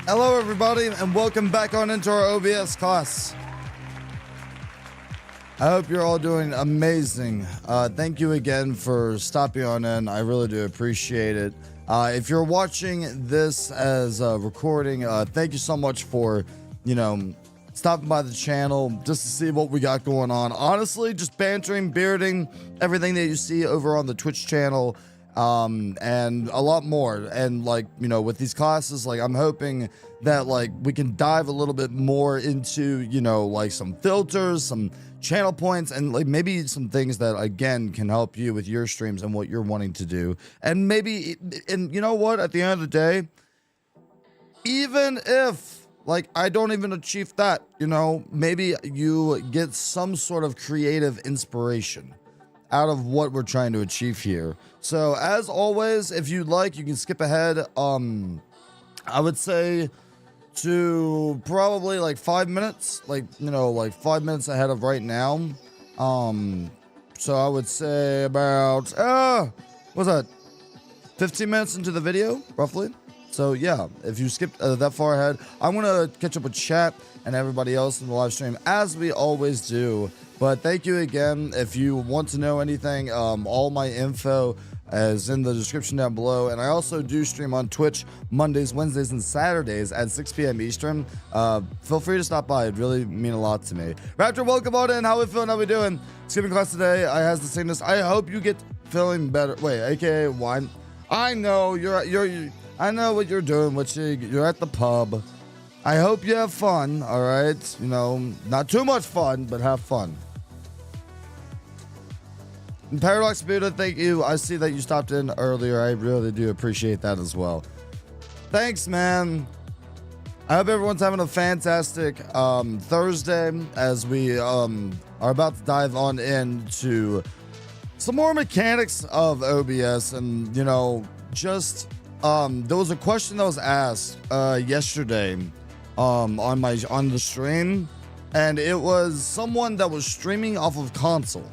Hello, everybody, and welcome back on into our OBS class. I hope you're all doing amazing. Thank you again for stopping on in. I really do appreciate it. If you're watching this as a recording, thank you so much for, stopping by the channel just to see what we got going on. Honestly, just bantering, bearding, everything that you see over on the Twitch channel. And a lot more. And with these classes, I'm hoping that we can dive a little bit more into, some filters, some channel points, and maybe some things that again can help you with your streams and what you're wanting to do. And maybe, and you know what, at the end of the day, even if I don't even achieve that, maybe you get some sort of creative inspiration out of what we're trying to achieve here. So as always, if you'd like, you can skip ahead. I would say to probably 5 minutes, 5 minutes ahead of right now. So I would say about, what's that? 15 minutes into the video, roughly. So yeah, if you skipped that far ahead, I'm gonna catch up with chat and everybody else in the live stream as we always do. But thank you again. If you want to know anything, all my info is in the description down below. And I also do stream on Twitch Mondays, Wednesdays, and Saturdays at 6 p.m. Eastern. Feel free to stop by. It really mean a lot to me. Raptor, welcome on in. How we feeling? How we doing? Skipping class today. I has the sickness. I hope you get feeling better. Wait, aka wine. I know I know what you're doing. You're at the pub. I hope you have fun. All right. Not too much fun, but have fun. And Paradox Buddha, thank you. I see that you stopped in earlier. I really do appreciate that as well. Thanks, man. I hope everyone's having a fantastic Thursday as we are about to dive on into some more mechanics of OBS. And, just there was a question that was asked yesterday on the stream, and it was someone that was streaming off of console.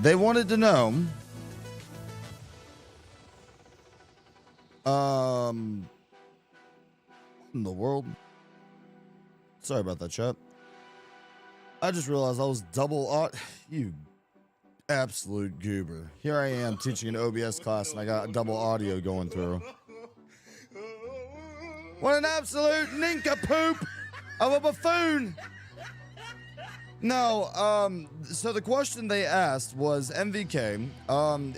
They wanted to know, what in the world? Sorry about that, chat. I just realized I was double you absolute goober. Here I am teaching an OBS class and I got a double audio going through. What an absolute nincompoop of a buffoon. No, so the question they asked was, MVK,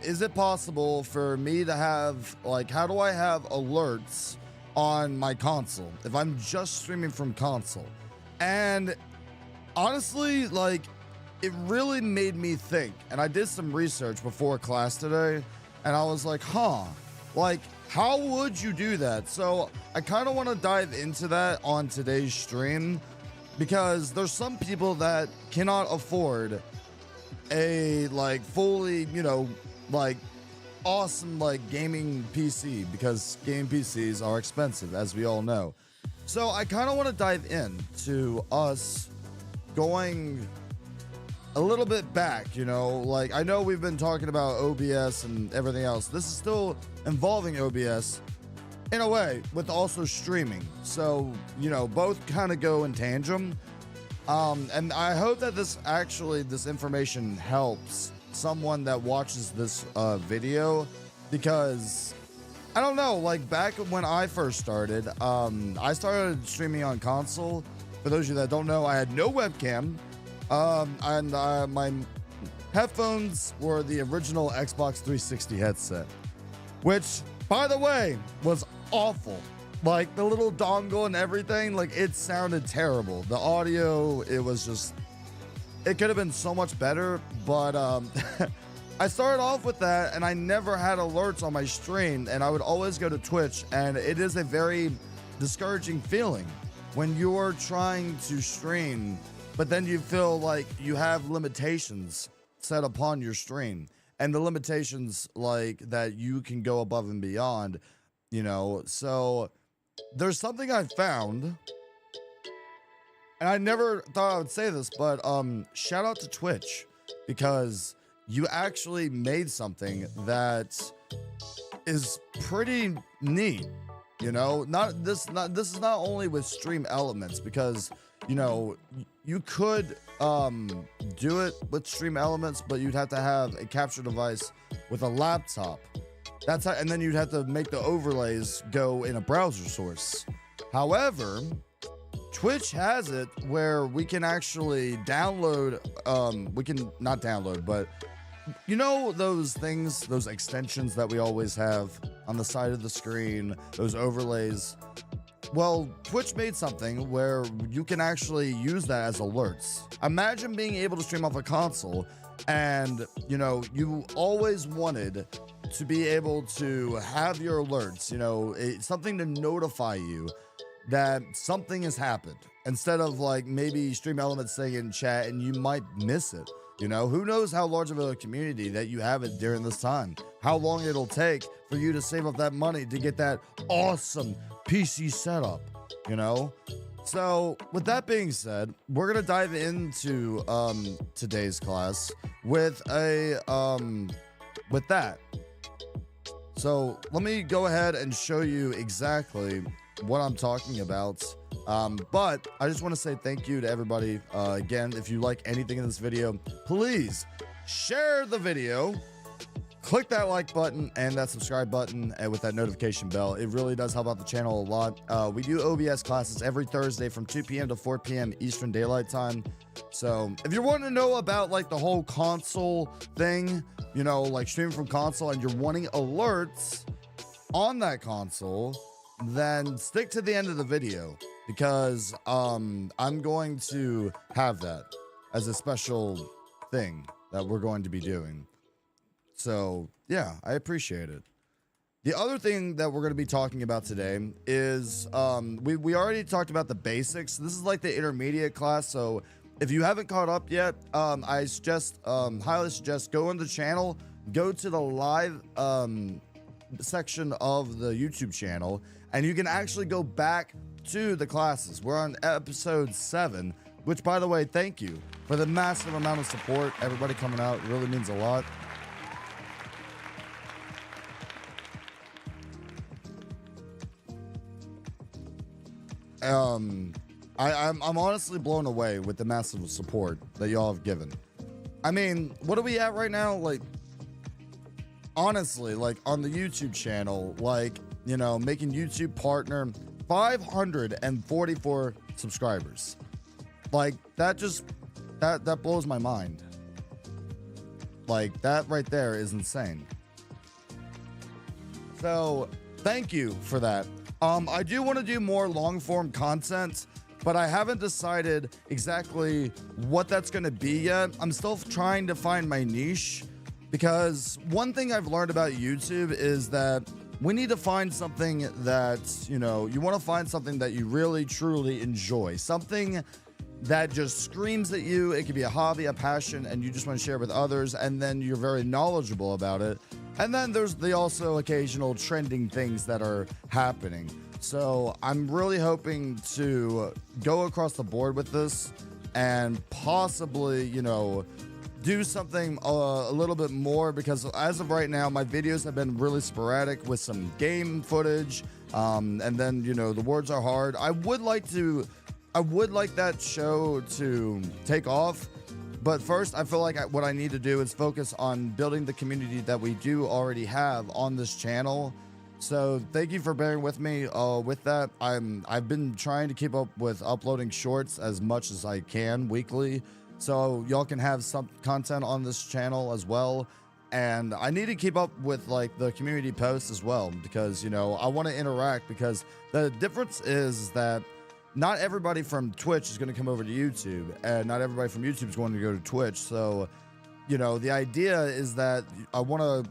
is it possible for me to have, how do I have alerts on my console if I'm just streaming from console? And honestly, it really made me think, and I did some research before class today, and I was like, how would you do that? So I kind of want to dive into that on today's stream, because there's some people that cannot afford a fully, awesome gaming PC, because gaming PCs are expensive, as we all know. So I kind of want to dive into us going a little bit back, I know we've been talking about OBS and everything else. This is still involving OBS in a way, with also streaming. So, both kind of go in tandem. And I hope that this information helps someone that watches this video, because I don't know, back when I first started, I started streaming on console. For those of you that don't know, I had no webcam. And my headphones were the original Xbox 360 headset, which, by the way, was awful. The little dongle and everything, it sounded terrible. The audio, it could have been so much better, but I started off with that, and I never had alerts on my stream, and I would always go to Twitch, and it is a very discouraging feeling when you're trying to stream, but then you feel like you have limitations set upon your stream, and the limitations that you can go above and beyond, so there's something I found, and I never thought I would say this, but shout out to Twitch, because you actually made something that is pretty neat. You know, not this is not only with stream elements, because you know you could do it with stream elements, but you'd have to have a capture device with a laptop. That's how, and then you'd have to make the overlays go in a browser source. However, Twitch has it where we can actually download, we can not download, but you know those things, those extensions that we always have on the side of the screen, those overlays. Well, Twitch made something where you can actually use that as alerts. Imagine being able to stream off a console and, you know, you always wanted to be able to have your alerts, you know, something to notify you that something has happened, instead of like maybe Stream Elements saying in chat and you might miss it. You know, who knows how large of a community that you have it during this time, how long it'll take for you to save up that money to get that awesome PC setup, you know? So with that being said, we're gonna dive into today's class with a with that. So let me go ahead and show you exactly what I'm talking about. But I just want to say thank you to everybody. Again, if you like anything in this video, please share the video, click that like button and that subscribe button, and with that notification bell. It really does help out the channel a lot. We do OBS classes every Thursday from 2 p.m. to 4 p.m. Eastern Daylight Time. So if you're wanting to know about like the whole console thing, you know, like streaming from console, and you're wanting alerts on that console, then stick to the end of the video, because I'm going to have that as a special thing that we're going to be doing. So yeah, I appreciate it. The other thing that we're going to be talking about today is we already talked about the basics. This is like the intermediate class, so if you haven't caught up yet, I suggest, highly suggest, go on the channel, go to the live section of the YouTube channel, and you can actually go back to the classes. We're on episode 7, which, by the way, thank you for the massive amount of support. Everybody coming out, it really means a lot. I'm honestly blown away with the massive support that y'all have given. I mean, what are we at right now? Like, honestly, like on the YouTube channel, like, you know, making YouTube partner, 544 subscribers. Like, that just, that blows my mind. Like, that right there is insane. So thank you for that. I do want to do more long form content, but I haven't decided exactly what that's going to be yet. I'm still trying to find my niche, because one thing I've learned about YouTube is that we need to find something that, you know, you want to find something that you really truly enjoy, something that just screams at you. It could be a hobby, a passion, and you just want to share with others, and then you're very knowledgeable about it. And then there's the also occasional trending things that are happening. So I'm really hoping to go across the board with this and possibly, you know, do something a little bit more, because as of right now, my videos have been really sporadic with some game footage. And then, you know, the words are hard. I would like that show to take off. But first, I feel like what I need to do is focus on building the community that we do already have on this channel. So thank you for bearing with me with that. I've been trying to keep up with uploading shorts as much as I can weekly, so y'all can have some content on this channel as well. And I need to keep up with like the community posts as well, because, you know, I want to interact, because the difference is that not everybody from Twitch is going to come over to YouTube, and not everybody from YouTube is going to go to Twitch. So, you know, the idea is that I want to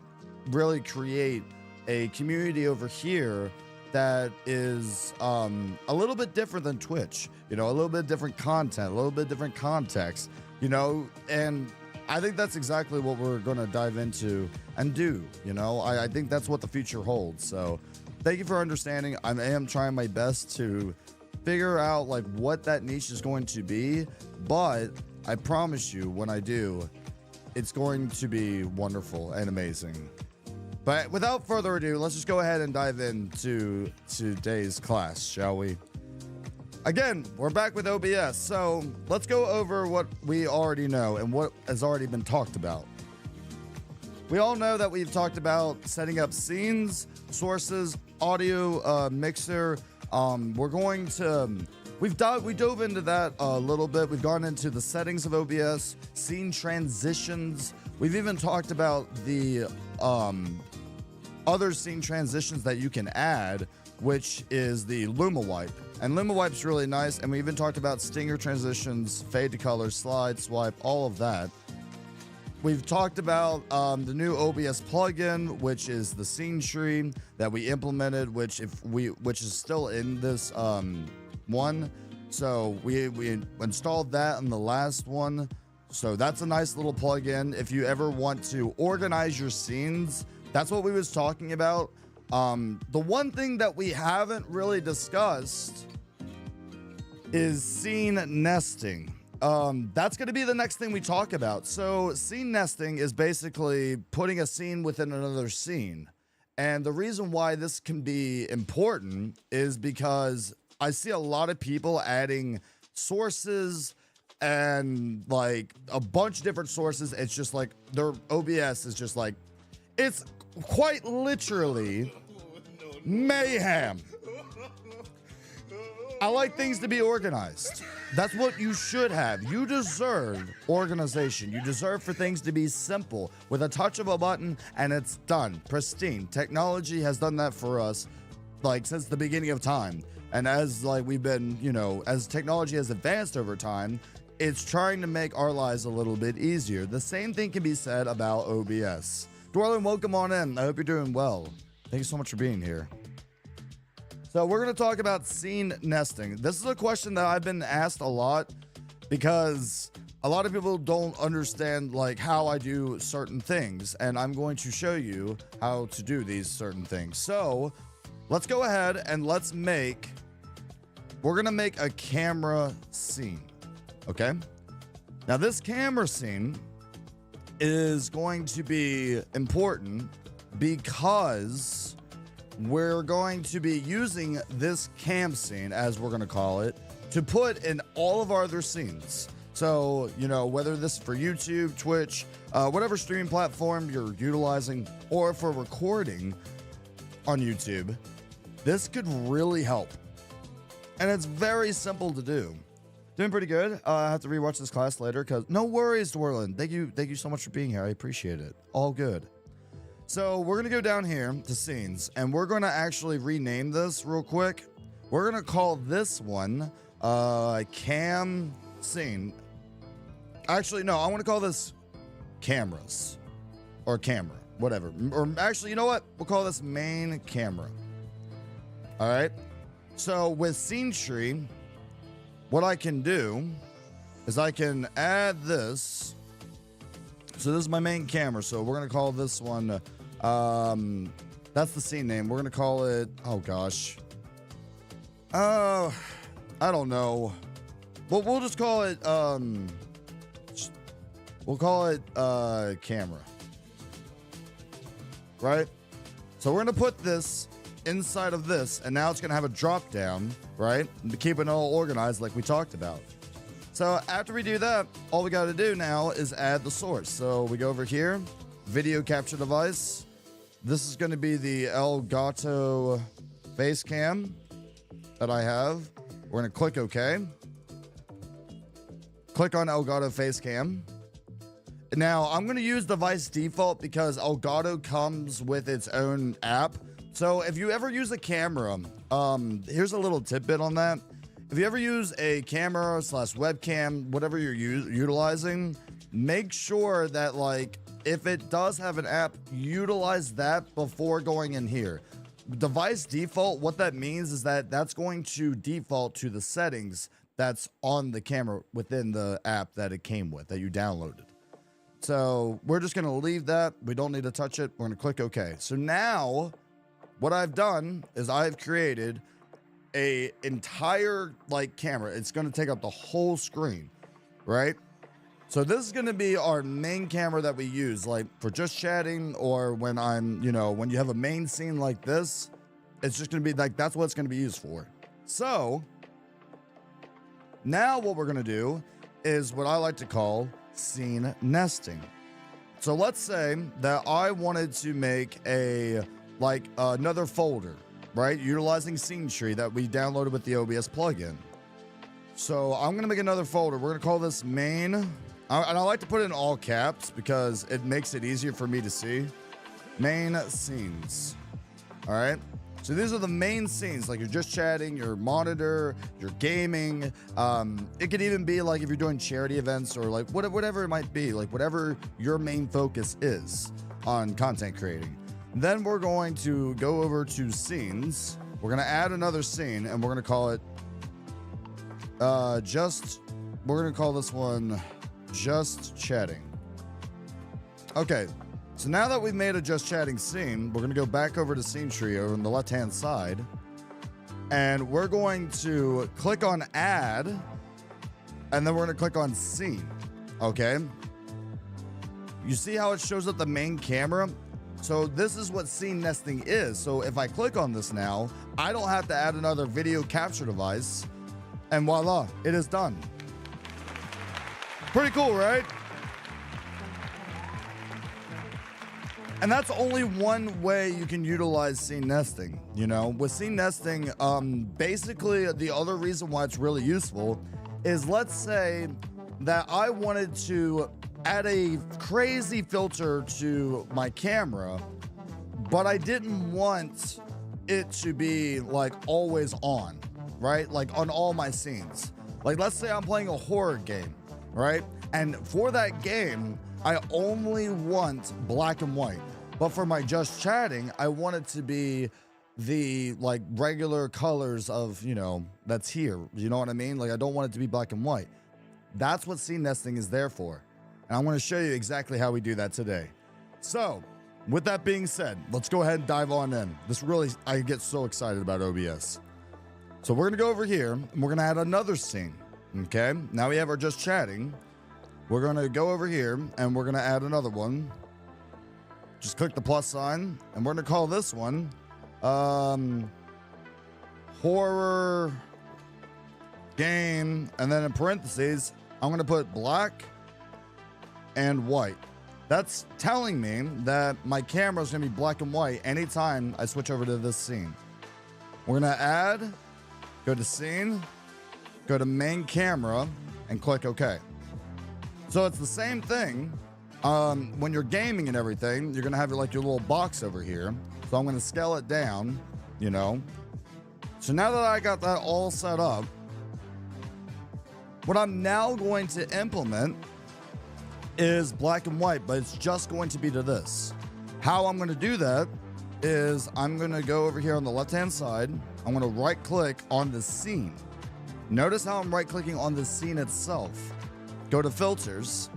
really create a community over here that is a little bit different than Twitch, you know, a little bit different content, a little bit different context, you know, and I think that's exactly what we're going to dive into and do. You know, I think that's what the future holds. So thank you for understanding. I am trying my best to figure out like what that niche is going to be, but I promise you, when I do, it's going to be wonderful and amazing. But without further ado, let's just go ahead and dive into today's class, shall we? Again, we're back with OBS, so let's go over what we already know and what has already been talked about. We all know that we've talked about setting up scenes, sources, audio mixer. We're going to we dove into that a little bit. We've gone into the settings of OBS, scene transitions. We've even talked about the other scene transitions that you can add, which is the Luma Wipe. And Luma Wipe's really nice. And we even talked about stinger transitions, fade to color, slide, swipe, all of that. We've talked about the new OBS plugin, which is the scene tree that we implemented, which is still in this one. So we installed that in the last one. So that's a nice little plugin. If you ever want to organize your scenes, that's what we was talking about. The one thing that we haven't really discussed is scene nesting. That's going to be the next thing we talk about. So scene nesting is basically putting a scene within another scene. And the reason why this can be important is because I see a lot of people adding sources and like a bunch of different sources. It's just like their OBS is just like, it's quite literally mayhem. I like things to be organized. That's what you should have. You deserve organization. You deserve for things to be simple with a touch of a button and it's done. Pristine. Technology has done that for us like since the beginning of time. And as like we've been, you know, as technology has advanced over time, it's trying to make our lives a little bit easier. The same thing can be said about OBS. Dwarlin, welcome on in. I hope you're doing well. Thank you so much for being here. So we're going to talk about scene nesting. This is a question that I've been asked a lot because a lot of people don't understand like how I do certain things, and I'm going to show you how to do these certain things. So let's go ahead and we're going to make a camera scene. Okay. Now this camera scene is going to be important because we're going to be using this cam scene, as we're going to call it, to put in all of our other scenes. So, you know, whether this is for YouTube, Twitch, whatever streaming platform you're utilizing, or for recording on YouTube, this could really help. And it's very simple to do. Doing pretty good. I have to rewatch this class later because no worries, Dwarlin. Thank you so much for being here. I appreciate it. All good. So we're going to go down here to scenes and we're going to actually rename this real quick. We're going to call this one cam scene. Actually, no, I want to call this cameras or camera, whatever. Or actually, you know what? We'll call this main camera. All right. So with scene tree, what I can do is I can add this. So this is my main camera. So we're going to call this one, that's the scene name. We're going to call it, oh gosh. I don't know. Well, we'll just call it, camera. Right? So we're going to put this inside of this, and now it's going to have a drop down, right? To keep it all organized like we talked about. So after we do that, all we got to do now is add the source. So we go over here, video capture device. This is going to be the Elgato face cam that I have. We're going to click OK. Click on Elgato face cam. Now I'm going to use device default because Elgato comes with its own app. So if you ever use a camera, here's a little tidbit on that. If you ever use a camera / webcam, whatever you're utilizing, make sure that like if it does have an app, utilize that before going in here. Device default, what that means is that that's going to default to the settings that's on the camera within the app that it came with, that you downloaded. So we're just going to leave that. We don't need to touch it. We're going to click OK. So now what I've done is I've created a entire like camera. It's going to take up the whole screen, right? So this is going to be our main camera that we use, like for just chatting, or when I'm, you know, when you have a main scene like this, it's just going to be like, that's what it's going to be used for. So now what we're going to do is what I like to call scene nesting. So let's say that I wanted to make another folder, right? Utilizing Scene Tree that we downloaded with the OBS plugin. So I'm going to make another folder. We're going to call this main. And I like to put it in all caps because it makes it easier for me to see. Main scenes. All right. So these are the main scenes, like you're just chatting, your monitor, you're gaming. It could even be like if you're doing charity events or like whatever it might be, like whatever your main focus is on content creating. Then we're going to go over to scenes. We're going to add another scene and we're going to call it we're going to call this one just chatting. Okay. So now that we've made a just chatting scene, we're going to go back over to Scene Tree over on the left-hand side. And we're going to click on add. And then we're going to click on scene. Okay. You see how it shows up the main camera? So this is what scene nesting is. So if I click on this now, I don't have to add another video capture device. And voila, it is done. Pretty cool, right? And that's only one way you can utilize scene nesting. You know, with scene nesting, basically the other reason why it's really useful is, let's say that I wanted to add a crazy filter to my camera, but I didn't want it to be like always on, right? Like on all my scenes. Like let's say I'm playing a horror game, right? And for that game, I only want black and white. But for my just chatting, I want it to be the like regular colors of, you know, that's here. You know what I mean? Like I don't want it to be black and white. That's what scene nesting is there for. And I'm going to show you exactly how we do that today. So with that being said, let's go ahead and dive on in. I get so excited about OBS. So we're going to go over here and we're going to add another scene. Okay. Now we have our just chatting. We're going to go over here and we're going to add another one. Just click the plus sign and we're going to call this one horror game. And then in parentheses, I'm going to put black and white. That's telling me that my camera is going to be black and white anytime I switch over to this scene. We're going to add, go to scene, go to main camera and click OK. So it's the same thing. When you're gaming and everything, you're going to have your little box over here. So I'm going to scale it down, you know. So now that I got that all set up, what I'm now going to implement is black and white, but it's just going to be to this. How I'm going to do that is I'm going to go over here on the left-hand side. I'm going to right click on the scene. Notice how I'm right clicking on the scene itself. Go to filters.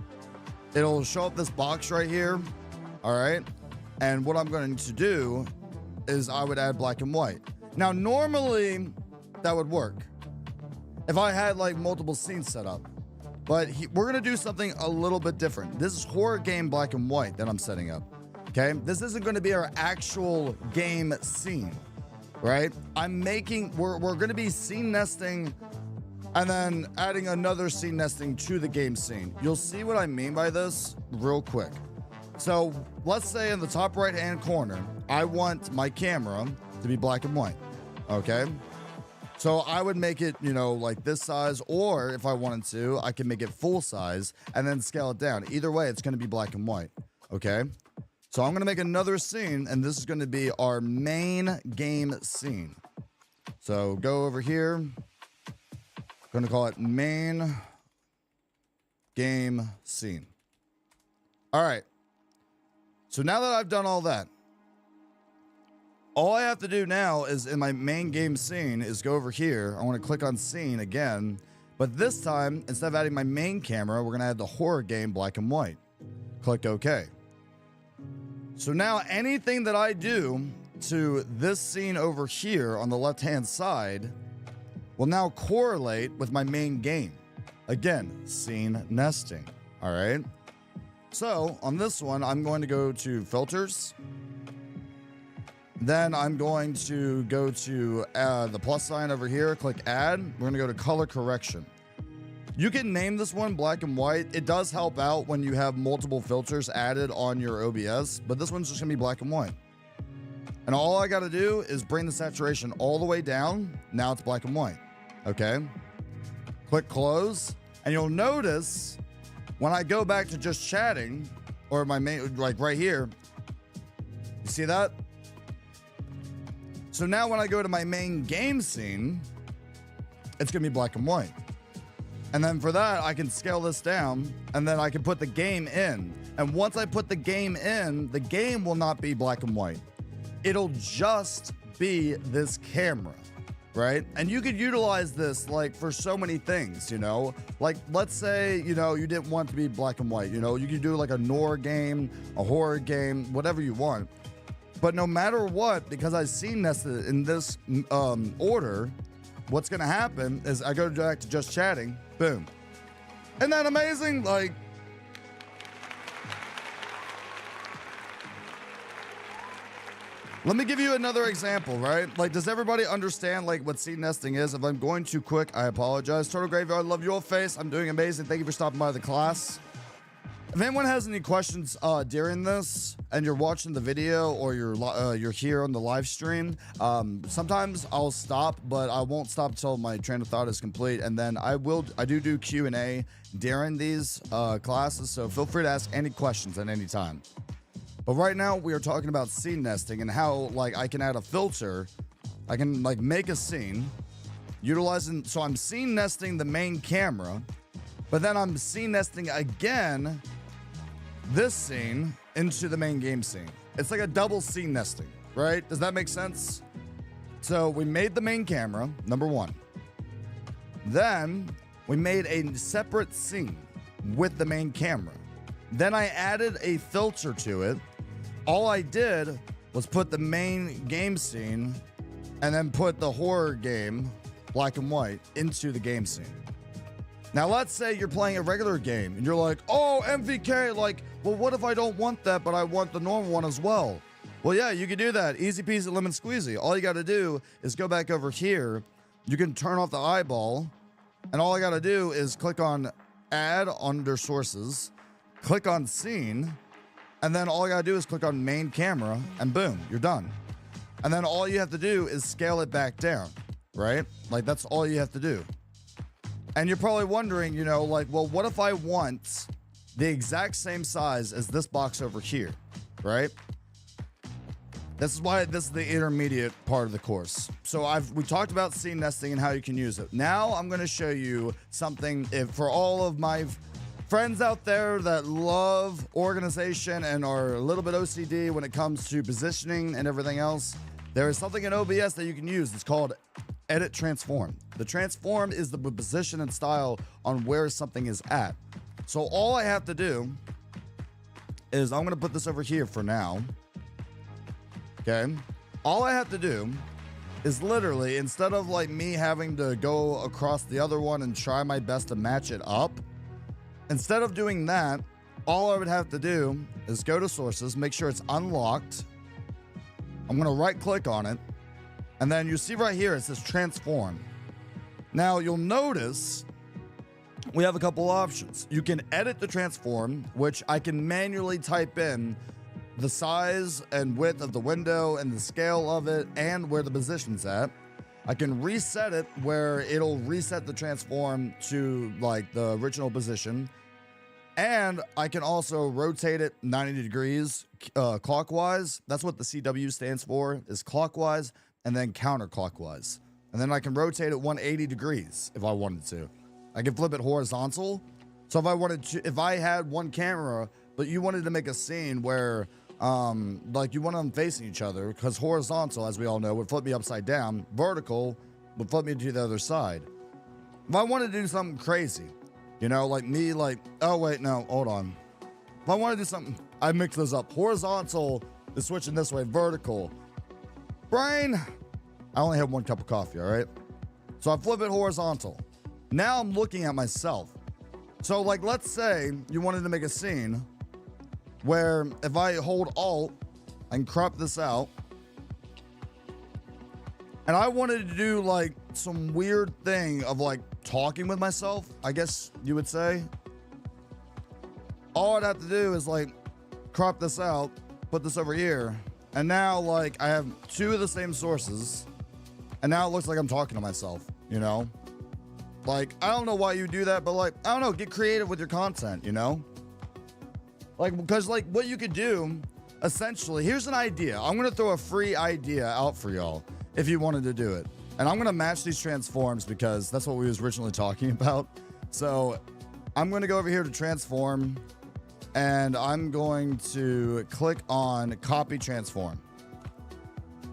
It'll show up this box right here. All right. And what I'm going to do is I would add black and white. Now, normally that would work if I had like multiple scenes set up, but we're going to do something a little bit different. This is horror game black and white that I'm setting up. Okay. This isn't going to be our actual game scene, right? We're going to be scene nesting and then adding another scene nesting to the game scene. You'll see what I mean by this real quick. So let's say in the top right hand corner, I want my camera to be black and white. Okay. So I would make it, you know, like this size, or if I wanted to, I can make it full size and then scale it down. Either way, it's going to be black and white. Okay. So I'm going to make another scene, and this is going to be our main game scene. So go over here. Going to call it main game scene. All right. So now that I've done all that, all I have to do now is in my main game scene is go over here. I want to click on scene again, but this time, instead of adding my main camera, we're going to add the horror game black and white. Click OK. So now anything that I do to this scene over here on the left-hand side will now correlate with my main game. Again, scene nesting. All right. So on this one, I'm going to go to filters. Then I'm going to go to the plus sign over here, click add. We're going to go to color correction. You can name this one black and white. It does help out when you have multiple filters added on your OBS, but this one's just gonna be black and white. And all I gotta do is bring the saturation all the way down. Now it's black and white, okay? Click close, and you'll notice when I go back to just chatting, or my main, like right here, you see that? So now when I go to my main game scene, it's gonna be black and white. And then for that, I can scale this down, and then I can put the game in. And once I put the game in, the game will not be black and white. It'll just be this camera, right? And you could utilize this like for so many things, you know? Like, let's say, you know, you didn't want it to be black and white, you know? You could do like a noir game, a horror game, whatever you want. But no matter what, because I scene nested in this order, what's gonna happen is I go back to just chatting, boom. Isn't that amazing? Like, let me give you another example, right? Like, does everybody understand like what seed nesting is? If I'm going too quick, I apologize. Turtle Graveyard, love your face. I'm doing amazing. Thank you for stopping by the class. If anyone has any questions during this, and you're watching the video, or you're here on the live stream, sometimes I'll stop, but I won't stop until my train of thought is complete, and then I do Q&A during these classes, so feel free to ask any questions at any time. But right now we are talking about scene nesting and how like I can add a filter, I can like make a scene utilizing. So I'm scene nesting the main camera, but then I'm scene nesting again this scene into the main game scene. It's like a double scene nesting, right? Does that make sense? So we made the main camera, number one. Then we made a separate scene with the main camera. Then I added a filter to it. All I did was put the main game scene and then put the horror game, black and white, into the game scene. Now, let's say you're playing a regular game and you're like, oh, MVK, like, well, what if I don't want that, but I want the normal one as well? Well, yeah, you can do that. Easy peasy lemon squeezy. All you got to do is go back over here. You can turn off the eyeball, and all I got to do is click on add under sources, click on scene, and then all I got to do is click on main camera, and boom, you're done. And then all you have to do is scale it back down, right? Like, that's all you have to do. And you're probably wondering, you know, like, well, what if I want the exact same size as this box over here, right? This is why this is the intermediate part of the course. So we talked about scene nesting and how you can use it. Now I'm going to show you something for all of my friends out there that love organization and are a little bit OCD when it comes to positioning and everything else. There is something in OBS that you can use. It's called Edit Transform. The transform is the position and style on where something is at. So all I have to do is I'm going to put this over here for now. Okay. All I have to do is literally, instead of like me having to go across the other one and try my best to match it up, instead of doing that, all I would have to do is go to sources, make sure it's unlocked. I'm going to right click on it. And then you see right here, it says transform. Now you'll notice we have a couple options. You can edit the transform, which I can manually type in the size and width of the window and the scale of it and where the position's at. I can reset it where it'll reset the transform to like the original position. And I can also rotate it 90 degrees clockwise. That's what the CW stands for, is clockwise and then counterclockwise. And then I can rotate it 180 degrees if I wanted to. I can flip it horizontal. So if I wanted to, if I had one camera, but you wanted to make a scene where like you want them facing each other, because horizontal, as we all know, would flip me upside down. Vertical would flip me to the other side. If I wanted to do something crazy, you know, like me, like, oh wait, no, hold on. If I want to do something, I mix those up. Horizontal is switching this way, vertical. Brain, I only have one cup of coffee, all right? So I flip it horizontal. Now I'm looking at myself. So like, let's say you wanted to make a scene where if I hold Alt and crop this out, and I wanted to do like some weird thing of like talking with myself, I guess you would say. All I'd have to do is like crop this out, put this over here, and now like I have two of the same sources, and now it looks like I'm talking to myself, you know? Like, I don't know why you do that, but like, I don't know, get creative with your content, you know? Like, because like what you could do, essentially, here's an idea. I'm gonna throw a free idea out for y'all if you wanted to do it. And I'm gonna match these transforms because that's what we was originally talking about. So I'm gonna go over here to transform, and I'm going to click on copy transform.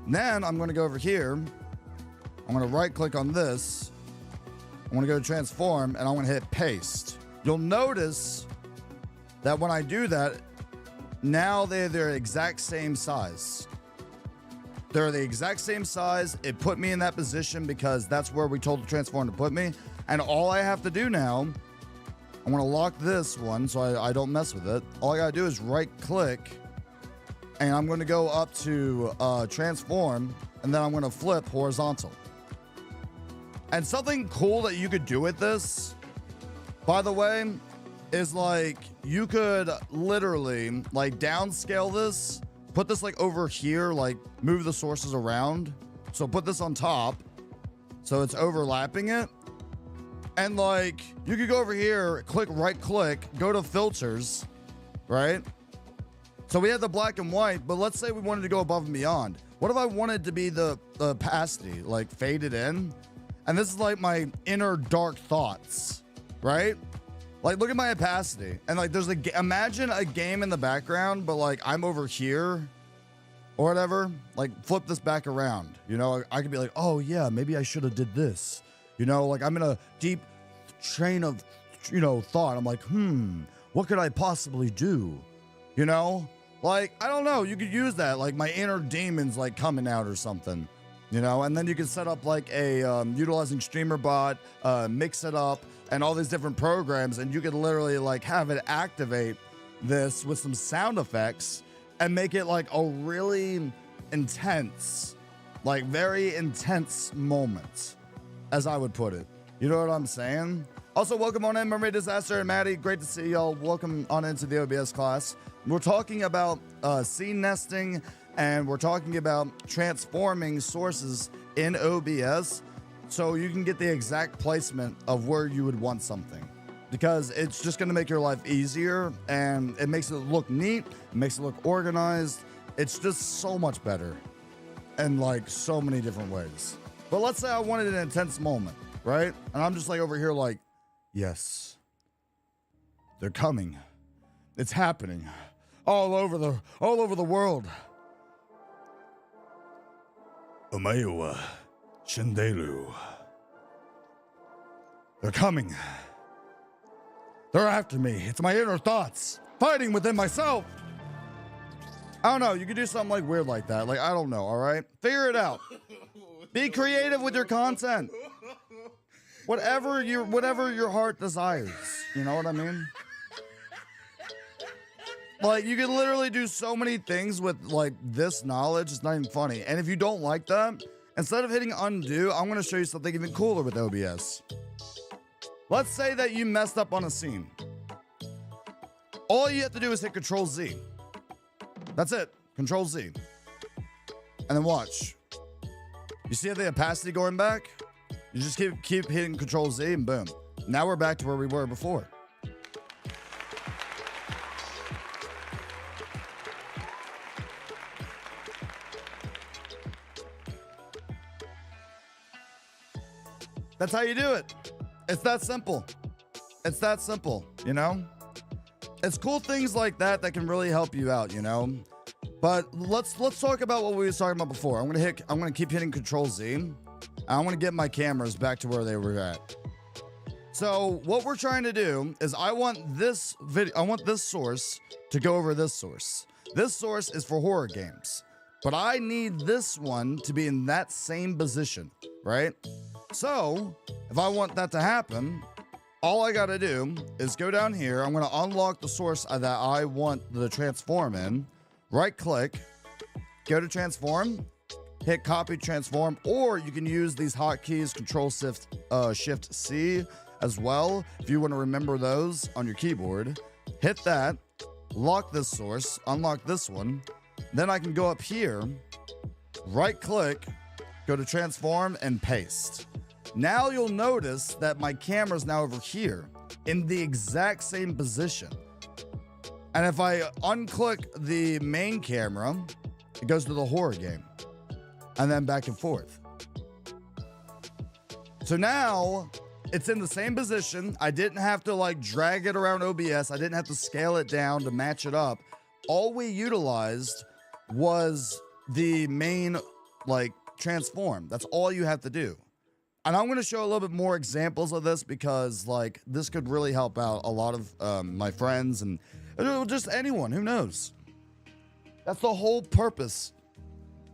Then I'm gonna go over here. I'm gonna right click on this. I'm gonna go to transform, and I'm gonna hit paste. You'll notice that when I do that, now they're the exact same size. They're the exact same size. It put me in that position because that's where we told the transform to put me. And all I have to do now, I'm gonna lock this one so I don't mess with it. All I gotta do is right click, and I'm gonna go up to transform, and then I'm gonna flip horizontal. And something cool that you could do with this, by the way, is like you could literally like downscale this, put this like over here, like move the sources around. So put this on top so it's overlapping it. And like you could go over here, click right click, go to filters, right? So we have the black and white, but let's say we wanted to go above and beyond. What if I wanted to be the opacity, like faded in? And this is like my inner dark thoughts, right? Like, look at my opacity. And like, there's imagine a game in the background, but like I'm over here or whatever. Like, flip this back around. You know, I could be like, oh yeah, maybe I should have did this. You know, like I'm in a deep train of, you know, thought. I'm like, what could I possibly do? You know, like, I don't know. You could use that. Like my inner demons like coming out or something. You know, and then you can set up like a utilizing streamer bot, mix it up, and all these different programs, and you could literally like have it activate this with some sound effects and make it like a really intense, like very intense moment, as I would put it. You know what I'm saying? Also, welcome on in, Mermaid Disaster and Maddie. Great to see y'all. Welcome on into the OBS class. We're talking about scene nesting, and we're talking about transforming sources in OBS so you can get the exact placement of where you would want something, because it's just going to make your life easier, and it makes it look neat, it makes it look organized. It's just so much better in like so many different ways. But let's say I wanted an intense moment, right? And I'm just like over here like, yes, they're coming. It's happening all over the world. Omewa, Shindelu. They're coming. They're after me. It's my inner thoughts fighting within myself. I don't know. You could do something like weird like that. Like, I don't know. All right. Figure it out. Be creative with your content. Whatever your heart desires. You know what I mean? Like, you can literally do so many things with like this knowledge. It's not even funny. And if you don't like that, instead of hitting undo, I'm going to show you something even cooler with OBS. Let's say that you messed up on a scene. All you have to do is hit Control Z. That's it. Control Z. And then watch. You see the opacity going back? You just keep hitting Control Z and boom. Now we're back to where we were before. That's how you do it. It's that simple. It's that simple, you know? It's cool things like that that can really help you out, you know? But let's talk about what we were talking about before. I'm gonna keep hitting Control Z. And I want to get my cameras back to where they were at. So what we're trying to do is I want this source to go over this source. This source is for horror games, but I need this one to be in that same position, right? So if I want that to happen, all I got to do is go down here. I'm going to unlock the source that I want the transform in. Right click, go to transform, hit copy transform, or you can use these hotkeys, Control Shift C as well. If you want to remember those on your keyboard, hit that, lock this source, unlock this one. Then I can go up here, right click, go to transform and paste. Now you'll notice that my camera is now over here in the exact same position. And if I unclick the main camera, it goes to the horror game and then back and forth. So now it's in the same position. I didn't have to like drag it around OBS. I didn't have to scale it down to match it up. All we utilized was the main like transform. That's all you have to do. And I'm going to show a little bit more examples of this because like this could really help out a lot of my friends and just anyone who knows. That's the whole purpose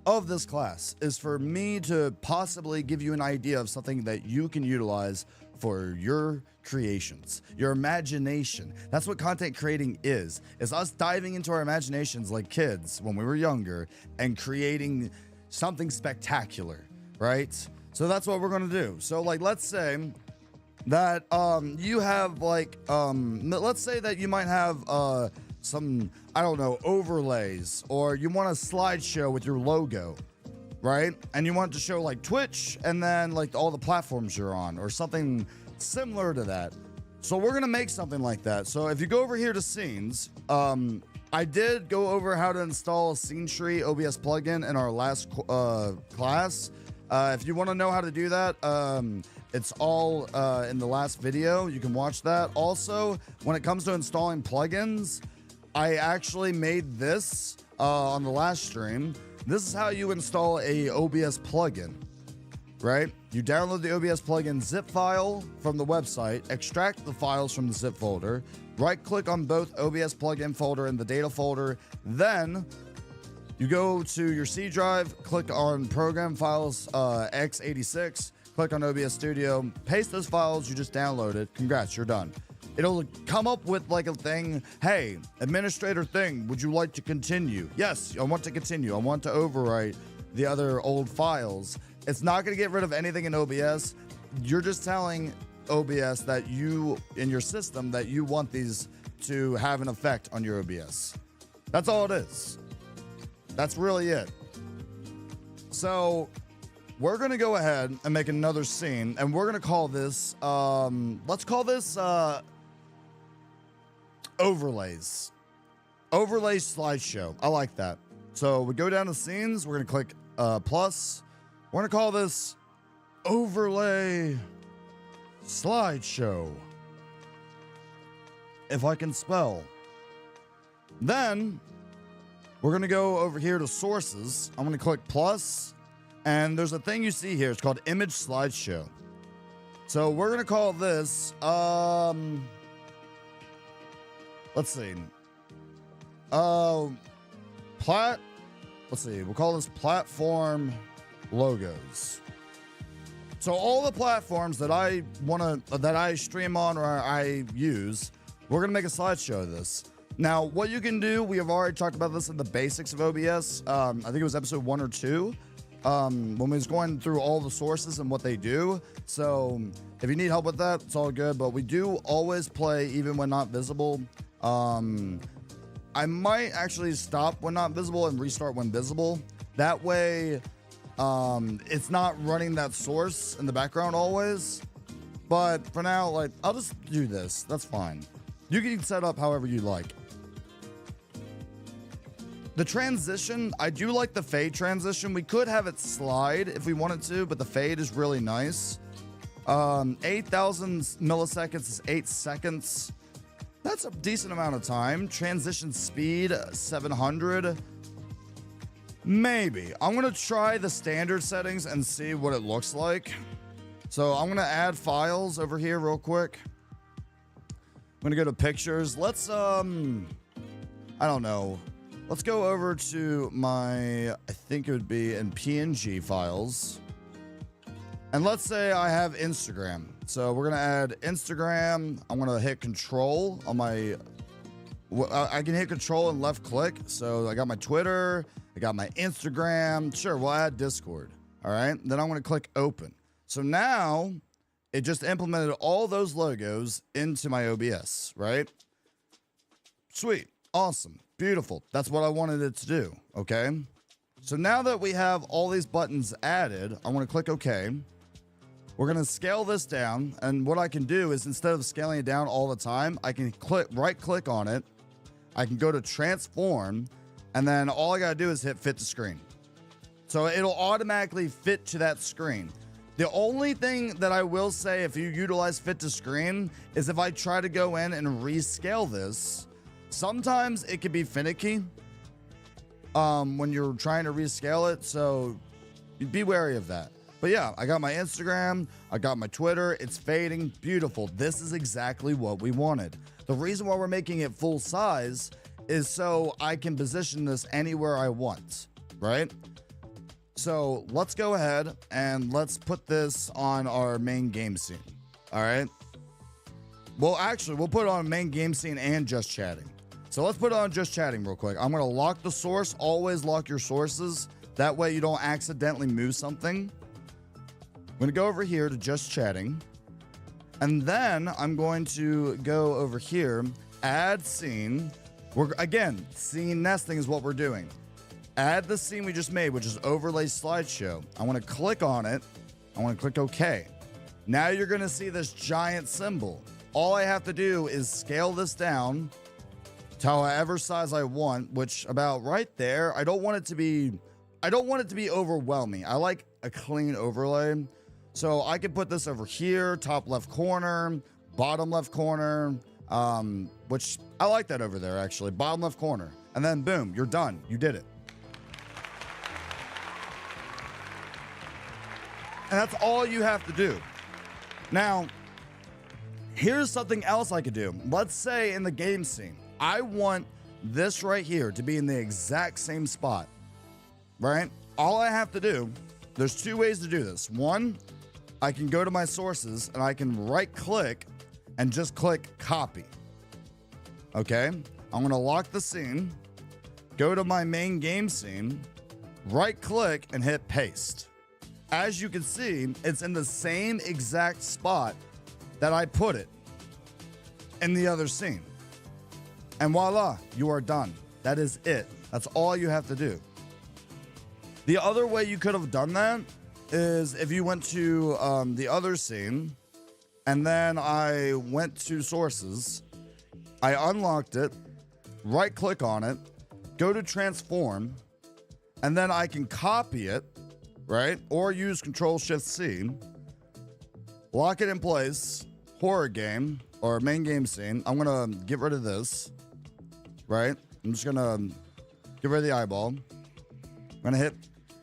of this class, is for me to possibly give you an idea of something that you can utilize for your creations, your imagination. That's what content creating is us diving into our imaginations like kids when we were younger and creating something spectacular, right? So that's what we're gonna do. So like, let's say that you have like, let's say that you might have some, I don't know, overlays, or you want a slideshow with your logo, right? And you want to show like Twitch and then like all the platforms you're on or something similar to that. So we're gonna make something like that. So if you go over here to scenes, I did go over how to install a scene tree OBS plugin in our last class. If you want to know how to do that, it's all in the last video. You can watch that. Also, when it comes to installing plugins, I actually made this on the last stream. This is how you install a OBS plugin, right? You download the OBS plugin zip file from the website, extract the files from the zip folder, right click on both OBS plugin folder and the data folder, then you go to your C drive, click on program files x86, click on OBS Studio, paste those files you just downloaded. Congrats, you're done. It'll come up with like a thing. Hey, administrator thing, would you like to continue? Yes, I want to continue. I want to overwrite the other old files. It's not going to get rid of anything in OBS. You're just telling OBS that you, in your system, that you want these to have an effect on your OBS. That's all it is. That's really it. So we're going to go ahead and make another scene, and we're going to call this, let's call this overlays. Overlay slideshow. I like that. So we go down to scenes. We're going to click plus. We're going to call this overlay slideshow. If I can spell. Then we're going to go over here to sources. I'm going to click plus, and there's a thing you see here. It's called image slideshow. So we're going to call this, let's see. Let's see. We'll call this platform logos. So all the platforms that I stream on or I use, we're going to make a slideshow of this. Now, what you can do, we have already talked about this in the basics of OBS. I think it was episode 1 or 2, when we was going through all the sources and what they do. So if you need help with that, it's all good. But we do always play even when not visible. I might actually stop when not visible and restart when visible. That way, it's not running that source in the background always. But for now, like, I'll just do this. That's fine. You can set up however you like. The transition, I do like the fade transition. We could have it slide if we wanted to, but the fade is really nice. 8,000 milliseconds is 8 seconds. That's a decent amount of time. Transition speed, 700. Maybe. I'm going to try the standard settings and see what it looks like. So I'm going to add files over here real quick. I'm going to go to pictures. Let's, I don't know. Let's go over to my, I think it would be in PNG files. And let's say I have Instagram. So we're gonna add Instagram. I'm gonna hit control on my, I can hit control and left click. So I got my Twitter, I got my Instagram. Sure, we'll add Discord. All right, then I'm gonna click open. So now it just implemented all those logos into my OBS, right? Sweet, awesome, beautiful. That's what I wanted it to do, okay? So now that we have all these buttons added, I want to click OK. We're going to scale this down. And what I can do is instead of scaling it down all the time, I can right click on it. I can go to transform. And then all I got to do is hit fit to screen. So it'll automatically fit to that screen. The only thing that I will say if you utilize fit to screen is if I try to go in and rescale this, sometimes it can be finicky. When you're trying to rescale it, so be wary of that. But yeah, I got my Instagram, I got my Twitter, it's fading, beautiful. This is exactly what we wanted. The reason why we're making it full size is so I can position this anywhere I want, right? So let's go ahead and let's put this on our main game scene, all right? Well, actually, we'll put it on main game scene and just chatting. So let's put on just chatting real quick. I'm going to lock the source. Always lock your sources. That way you don't accidentally move something. I'm going to go over here to just chatting. And then I'm going to go over here, add scene. Again, scene nesting is what we're doing. Add the scene we just made, which is overlay slideshow. I want to click on it. I want to click OK. Now you're going to see this giant symbol. All I have to do is scale this down to however size I want, which about right there. I don't want it to be overwhelming. I like a clean overlay. So I can put this over here, top left corner, bottom left corner, which I like that over there actually, bottom left corner. And then boom, you're done. You did it. And that's all you have to do. Now, here's something else I could do. Let's say in the game scene, I want this right here to be in the exact same spot, right? All I have to do, there's two ways to do this. One, I can go to my sources and I can right click and just click copy. Okay, I'm gonna lock the scene, go to my main game scene, right click and hit paste. As you can see, it's in the same exact spot that I put it in the other scene. And voila, you are done. That is it. That's all you have to do. The other way you could have done that is if you went to the other scene and then I went to sources, I unlocked it, right click on it, go to transform, and then I can copy it, right? Or use Control-Shift-C, lock it in place, horror game or main game scene. I'm gonna get rid of this. Right? I'm just gonna get rid of the eyeball. I'm gonna hit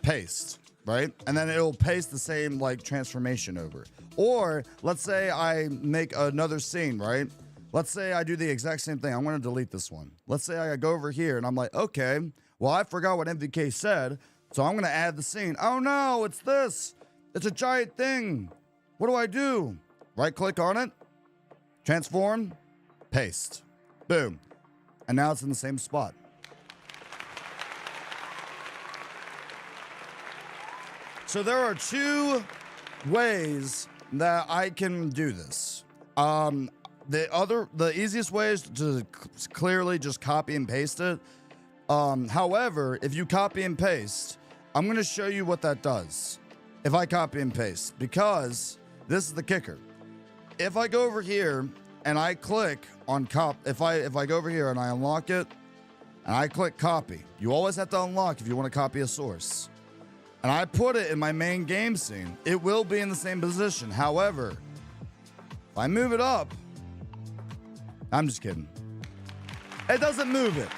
paste, right? And then it'll paste the same like transformation over. Or let's say I make another scene, right? Let's say I do the exact same thing. I'm gonna delete this one. Let's say I go over here and I'm like, okay, well, I forgot what MVK said, so I'm gonna add the scene. Oh no, it's this. It's a giant thing. What do I do? Right click on it, transform, paste, boom. And now it's in the same spot. So there are two ways that I can do this. The easiest way is to clearly just copy and paste it. However, if you copy and paste, I'm going to show you what that does if I copy and paste, because this is the kicker. If I go over here and I click on if I go over here and I unlock it and I click copy, you always have to unlock if you want to copy a source, and I put it in my main game scene, it will be in the same position. However, if I move it up, I'm just kidding, it doesn't move it.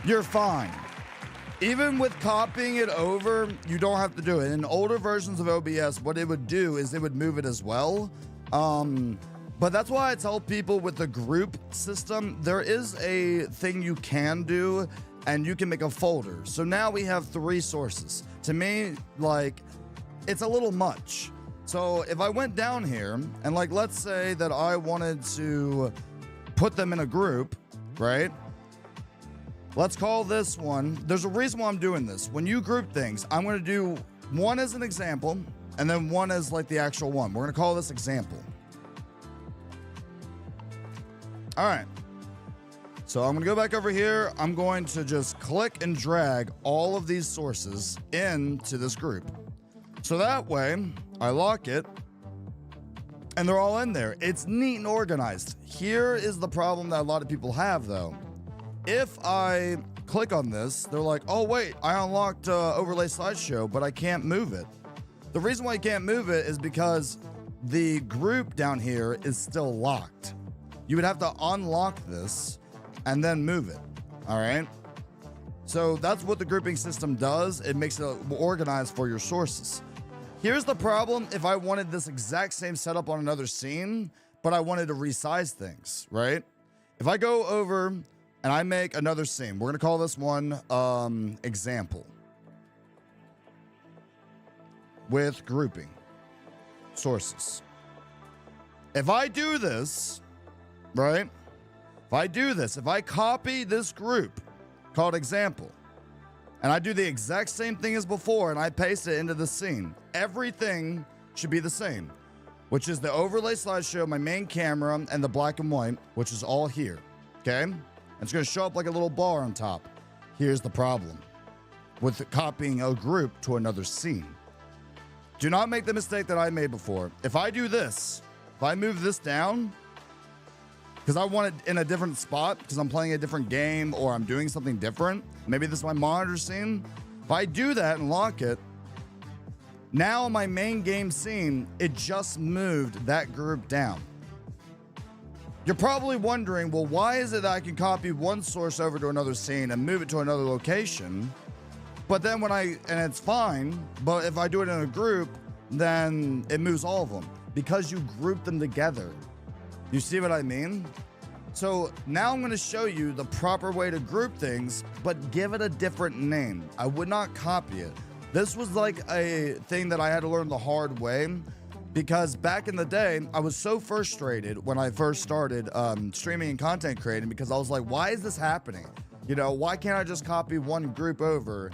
You're fine. Even with copying it over, you don't have to do it. In older versions of OBS, what it would do is it would move it as well. But that's why I tell people with the group system, there is a thing you can do, and you can make a folder. So now we have 3 sources. To me, like, it's a little much. So if I went down here and like, let's say that I wanted to put them in a group, right? Let's call this one. There's a reason why I'm doing this. When you group things, I'm going to do one as an example and then one as like the actual one. We're going to call this example. All right. So I'm going to go back over here. I'm going to just click and drag all of these sources into this group. So that way I lock it and they're all in there. It's neat and organized. Here is the problem that a lot of people have though. If I click on this, they're like, oh wait, I unlocked overlay slideshow, but I can't move it. The reason why I can't move it is because the group down here is still locked. You would have to unlock this and then move it. All right. So that's what the grouping system does. It makes it organized for your sources. Here's the problem. If I wanted this exact same setup on another scene, but I wanted to resize things, right? If I go over and I make another scene, we're going to call this one example with grouping sources. If I do this, right? If I copy this group called example, and I do the exact same thing as before, and I paste it into the scene, everything should be the same, which is the overlay slideshow, my main camera, and the black and white, which is all here, okay? And it's gonna show up like a little bar on top. Here's the problem with copying a group to another scene. Do not make the mistake that I made before. If I do this, if I move this down, because I want it in a different spot, because I'm playing a different game or I'm doing something different. Maybe this is my monitor scene. If I do that and lock it, now my main game scene, it just moved that group down. You're probably wondering, well, why is it that I can copy one source over to another scene and move it to another location? But then and it's fine, but if I do it in a group, then it moves all of them because you group them together. You see what I mean? So now I'm going to show you the proper way to group things, but give it a different name. I would not copy it. This was like a thing that I had to learn the hard way because back in the day, I was so frustrated when I first started streaming and content creating because I was like, why is this happening? You know, why can't I just copy one group over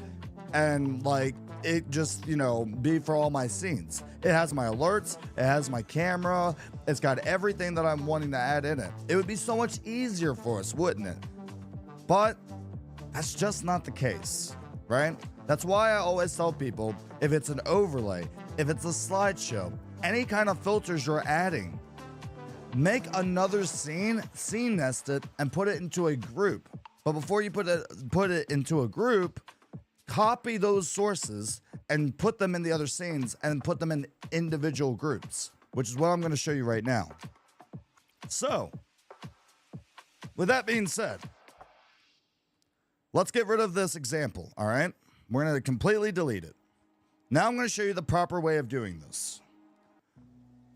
and like it just, you know, be for all my scenes? It has my alerts, it has my camera, it's got everything that I'm wanting to add in it. It would be so much easier for us, wouldn't it? But that's just not the case, right? That's why I always tell people, if it's an overlay, if it's a slideshow, any kind of filters you're adding, make another scene nest it, and put it into a group. But before you put it into a group, copy those sources and put them in the other scenes and put them in individual groups, which is what I'm going to show you right now. So, with that being said, let's get rid of this example, all right? We're going to completely delete it. Now I'm going to show you the proper way of doing this.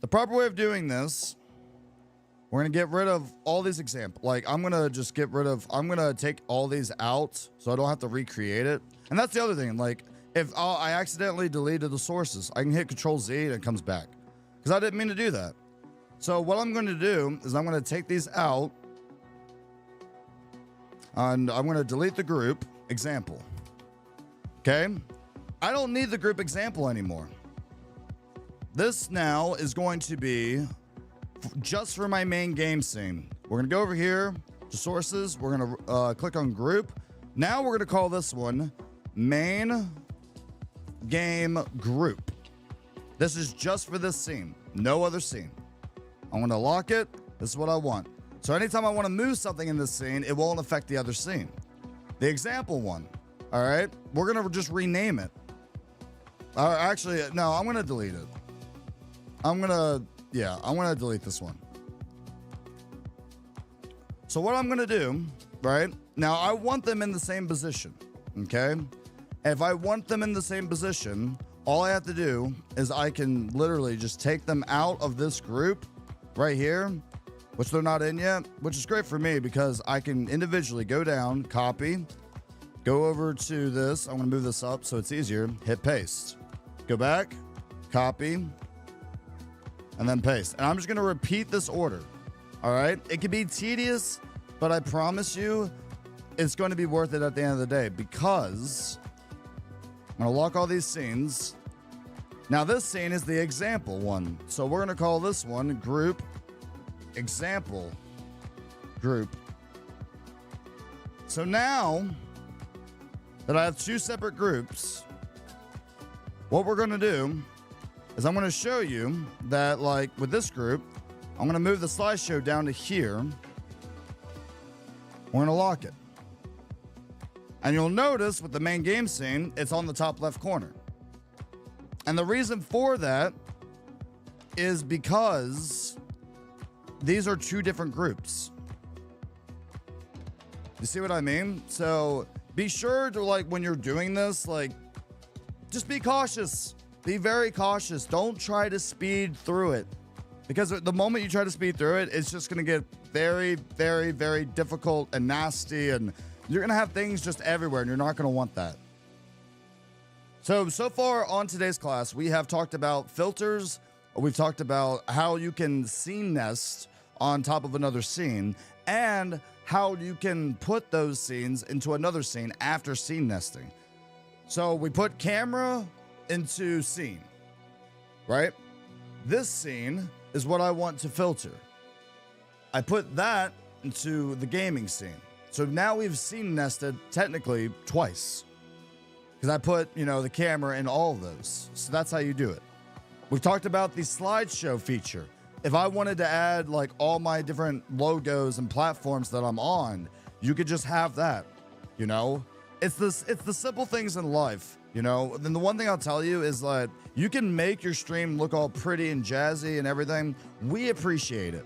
The proper way of doing this, we're going to get rid of all these examples. Like, I'm going to take all these out so I don't have to recreate it. And that's the other thing. Like, if I accidentally deleted the sources, I can hit Control Z and it comes back. Because I didn't mean to do that. So what I'm going to do is I'm going to take these out. And I'm going to delete the group example. Okay? I don't need the group example anymore. This now is going to be just for my main game scene. We're going to go over here to sources. We're going to click on group. Now we're going to call this one main game group. This is just for this scene, no other scene. I'm going to lock it. This is what I want. So anytime I want to move something in this scene, it won't affect the other scene. The example one, all right, we're going to just rename it. Actually, no, I'm going to delete it. I'm going to delete this one. So what I'm going to do, right, now I want them in the same position, okay? If I want them in the same position, all I have to do is I can literally just take them out of this group right here, which they're not in yet, which is great for me because I can individually go down, copy, go over to this. I'm going to move this up so it's easier. Hit paste. Go back, copy, and then paste. And I'm just going to repeat this order. All right. It can be tedious, but I promise you it's going to be worth it at the end of the day, because I'm going to lock all these scenes. Now this scene is the example one. So we're going to call this one group example group. So now that I have two separate groups, what we're going to do is I'm going to show you that, like with this group, I'm going to move the slideshow down to here. We're going to lock it. And you'll notice with the main game scene, it's on the top left corner. And the reason for that is because these are two different groups. You see what I mean? So be sure to, like, when you're doing this, like, just be cautious. Be very cautious. Don't try to speed through it, because the moment you try to speed through it, it's just going to get very, very, very difficult and nasty, and you're going to have things just everywhere, and you're not going to want that. So far on today's class, we have talked about filters. We've talked about how you can scene nest on top of another scene, and how you can put those scenes into another scene after scene nesting. So we put camera into scene, right? This scene is what I want to filter. I put that into the gaming scene. So now we've scene nested technically twice, because I put, you know, the camera in all of those. So that's how you do it. We've talked about the slideshow feature. If I wanted to add like all my different logos and platforms that I'm on, you could just have that, you know? It's the simple things in life, you know? Then the one thing I'll tell you is that you can make your stream look all pretty and jazzy and everything. We appreciate it.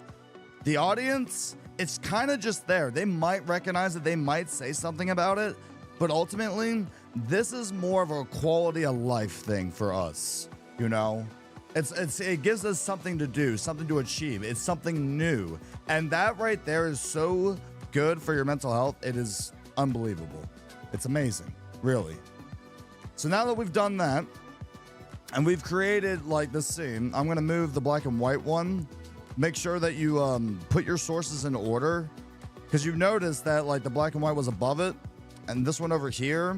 The audience, it's kind of just there. They might recognize it. They might say something about it. But ultimately, this is more of a quality of life thing for us, you know? It gives us something to do, something to achieve. It's something new. And that right there is so good for your mental health. It is unbelievable. It's amazing, really. So now that we've done that, and we've created like this scene, I'm going to move the black and white one. Make sure that you put your sources in order, because you've noticed that like the black and white was above it, and this one over here,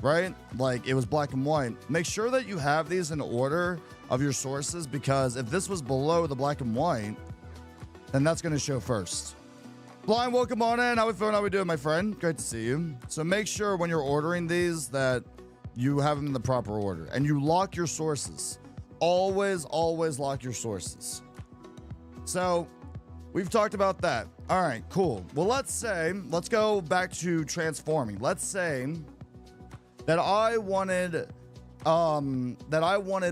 right? Like it was black and white. Make sure that you have these in order of your sources, because if this was below the black and white, then that's going to show first. Blind, welcome on in. How we feeling? How we doing, my friend? Great to see you. So make sure when you're ordering these that you have them in the proper order, and you lock your sources. Always, always lock your sources. So we've talked about that. All right, cool. Well, let's go back to transforming. Let's say that I wanted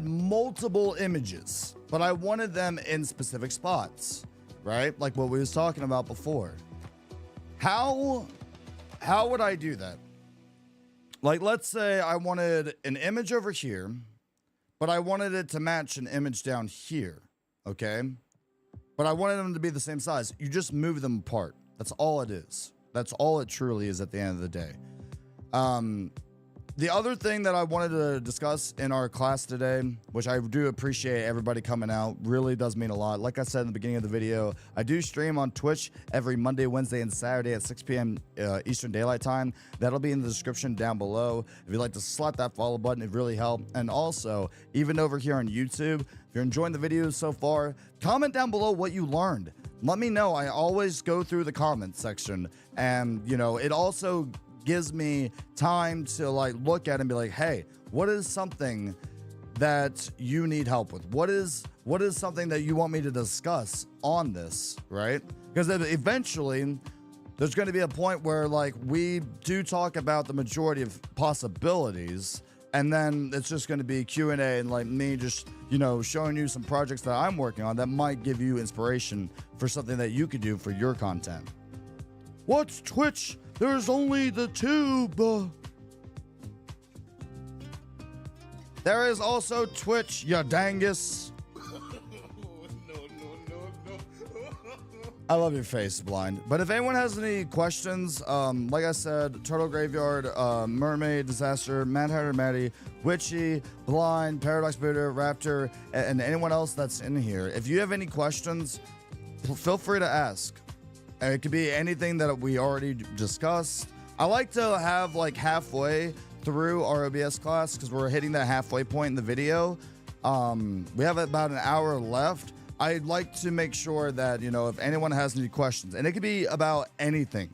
multiple images, but I wanted them in specific spots, right? Like what we was talking about before. How would I do that? Like, let's say I wanted an image over here, but I wanted it to match an image down here, okay? But I wanted them to be the same size. You just move them apart. That's all it is. That's all it truly is at the end of the day. The other thing that I wanted to discuss in our class today, which I do appreciate everybody coming out, really does mean a lot. Like I said in the beginning of the video, I do stream on Twitch every Monday, Wednesday, and Saturday at 6 p.m. Eastern Daylight Time. That'll be in the description down below. If you'd like to slap that follow button, it really helps. And also, even over here on YouTube, if you're enjoying the videos so far, comment down below what you learned. Let me know. I always go through the comment section, and you know, it also gives me time to like look at it and be like, hey, what is something that you need help with? What is something that you want me to discuss on this, right? Because eventually there's going to be a point where like we do talk about the majority of possibilities, and then it's just going to be Q&A and like me just, you know, showing you some projects that I'm working on that might give you inspiration for something that you could do for your content. What's Twitch? There's only the tube. There is also Twitch, ya dangus. No. I love your face, Blind. But if anyone has any questions, like I said, Turtle Graveyard, Mermaid, Disaster, Mad Hatter Maddie, Witchy, Blind, Paradox Buddha, Raptor, and anyone else that's in here, if you have any questions, feel free to ask. It could be anything that we already discussed. I like to have like halfway through our OBS class because we're hitting that halfway point in the video. We have about an hour left. I'd like to make sure that, you know, if anyone has any questions, and it could be about anything.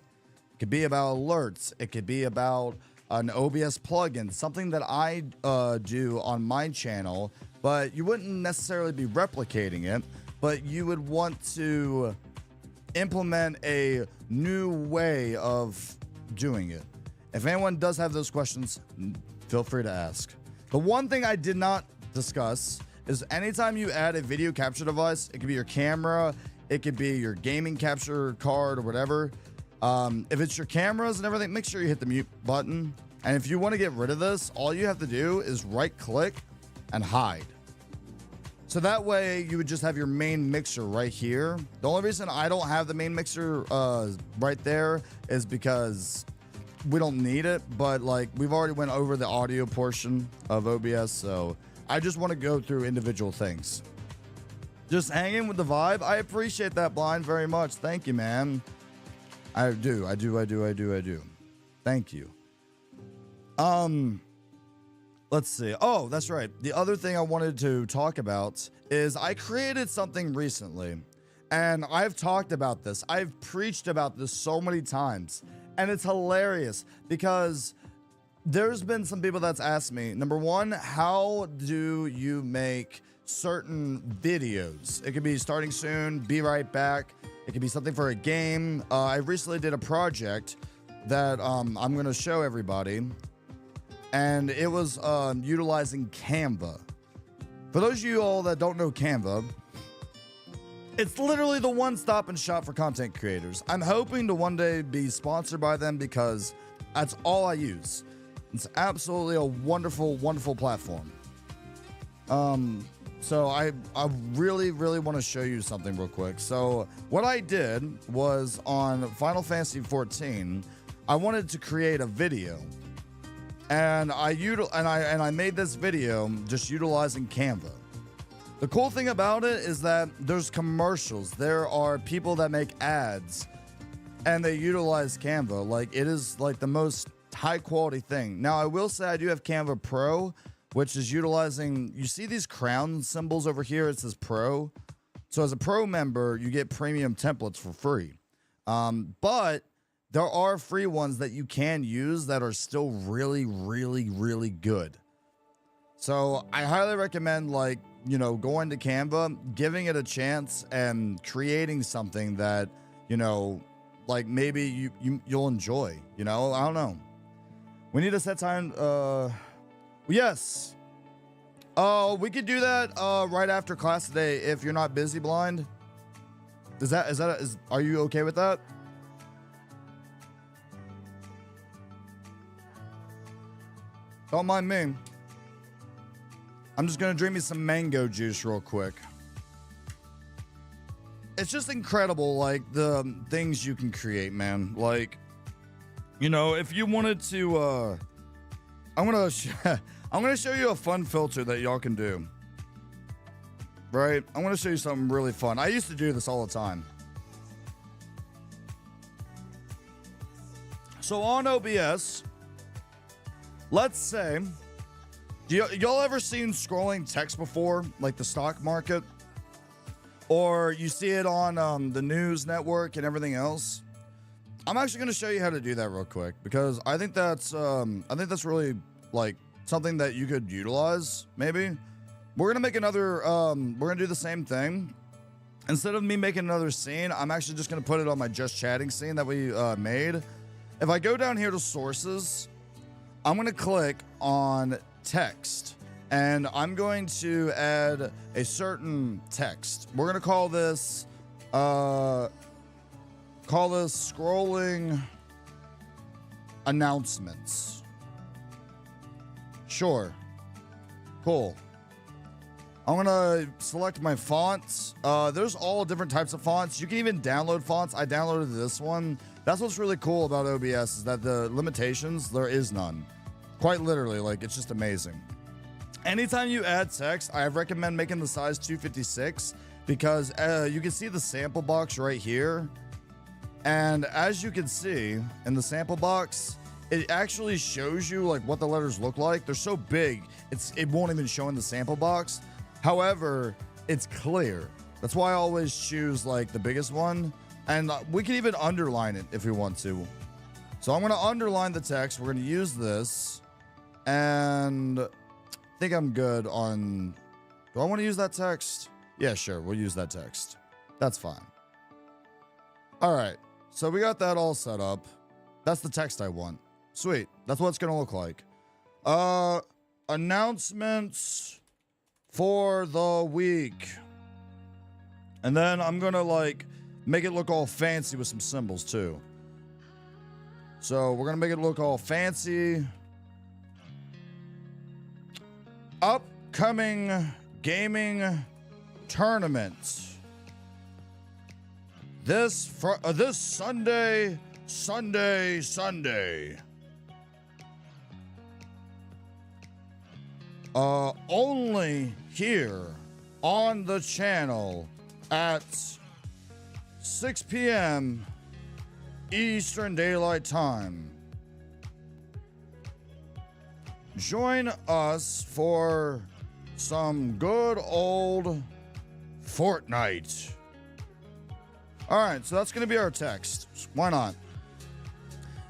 It could be about alerts. It could be about an OBS plugin, something that I do on my channel, but you wouldn't necessarily be replicating it, but you would want to implement a new way of doing it. If anyone does have those questions, feel free to ask. The one thing I did not discuss is anytime you add a video capture device, it could be your camera, it could be your gaming capture card or whatever. If it's your cameras and everything, make sure you hit the mute button. And if you want to get rid of this, all you have to do is right click and hide. So that way you would just have your main mixer right here. The only reason I don't have the main mixer right there is because we don't need it, but like we've already went over the audio portion of OBS, so I just want to go through individual things. Just hanging with the vibe. I appreciate that, Blind, very much. Thank you, man. I do. Thank you. Let's see. Oh, that's right. The other thing I wanted to talk about is I created something recently, and I've talked about this. I've preached about this so many times, and it's hilarious because there's been some people that's asked me, number one, how do you make certain videos? It could be starting soon, be right back. It could be something for a game. I recently did a project that I'm going to show everybody, and it was utilizing Canva. For those of you all that don't know Canva, it's literally the one-stop and shop for content creators. I'm hoping to one day be sponsored by them because that's all I use. It's absolutely a wonderful, wonderful platform. So I really want to show you something real quick. So what I did was on Final Fantasy 14, I wanted to create a video, and I made this video just utilizing Canva. The cool thing about it is that there's commercials. There are people that make ads, and they utilize Canva. Like, it is like the most high quality thing. Now, I will say I do have Canva Pro, which is utilizing, you see these crown symbols over here? It says Pro. So as a Pro member, you get premium templates for free. But there are free ones that you can use that are still really good. So I highly recommend, like, you know, going to Canva, giving it a chance, and creating something that, you know, like maybe you'll enjoy. You know, I don't know. We need to set time. Yes. We could do that right after class today if you're not busy, Blind. Are you okay with that? Don't mind me. I'm just gonna drink me some mango juice real quick. It's just incredible, like, the things you can create, man. Like, you know, if you wanted to, I'm gonna show you a fun filter that y'all can do. Right? I'm gonna show you something really fun. I used to do this all the time. So on OBS, let's say, y'all ever seen scrolling text before, like the stock market? Or you see it on the news network and everything else? I'm actually going to show you how to do that real quick, because I think that's really, like, something that you could utilize. Maybe we're gonna make another. We're gonna do the same thing. Instead of me making another scene, I'm actually just gonna put it on my just chatting scene that we made. If I go down here to sources, I'm gonna click on text, and I'm going to add a certain text. We're gonna call this scrolling announcements. Sure. Cool. I'm gonna select my fonts. There's all different types of fonts. You can even download fonts. I downloaded this one. That's what's really cool about OBS is that the limitations, there is none. Quite literally, like it's just amazing. Anytime you add text, I recommend making the size 256 because you can see the sample box right here. And as you can see in the sample box, it actually shows you like what the letters look like. They're so big, it won't even show in the sample box. However, it's clear. That's why I always choose like the biggest one. And we can even underline it if we want to. So I'm going to underline the text. We're going to use this. And I think I'm good on... Do I want to use that text? Yeah, sure. We'll use that text. That's fine. All right. So we got that all set up. That's the text I want. Sweet. That's what it's going to look like. Announcements for the week. And then I'm going to like make it look all fancy with some symbols too. So we're going to make it look all fancy. Upcoming gaming tournament. This Sunday. Only here on the channel at 6 p.m. Eastern Daylight Time. Join us for some good old Fortnite. All right, so that's going to be our text. Why not?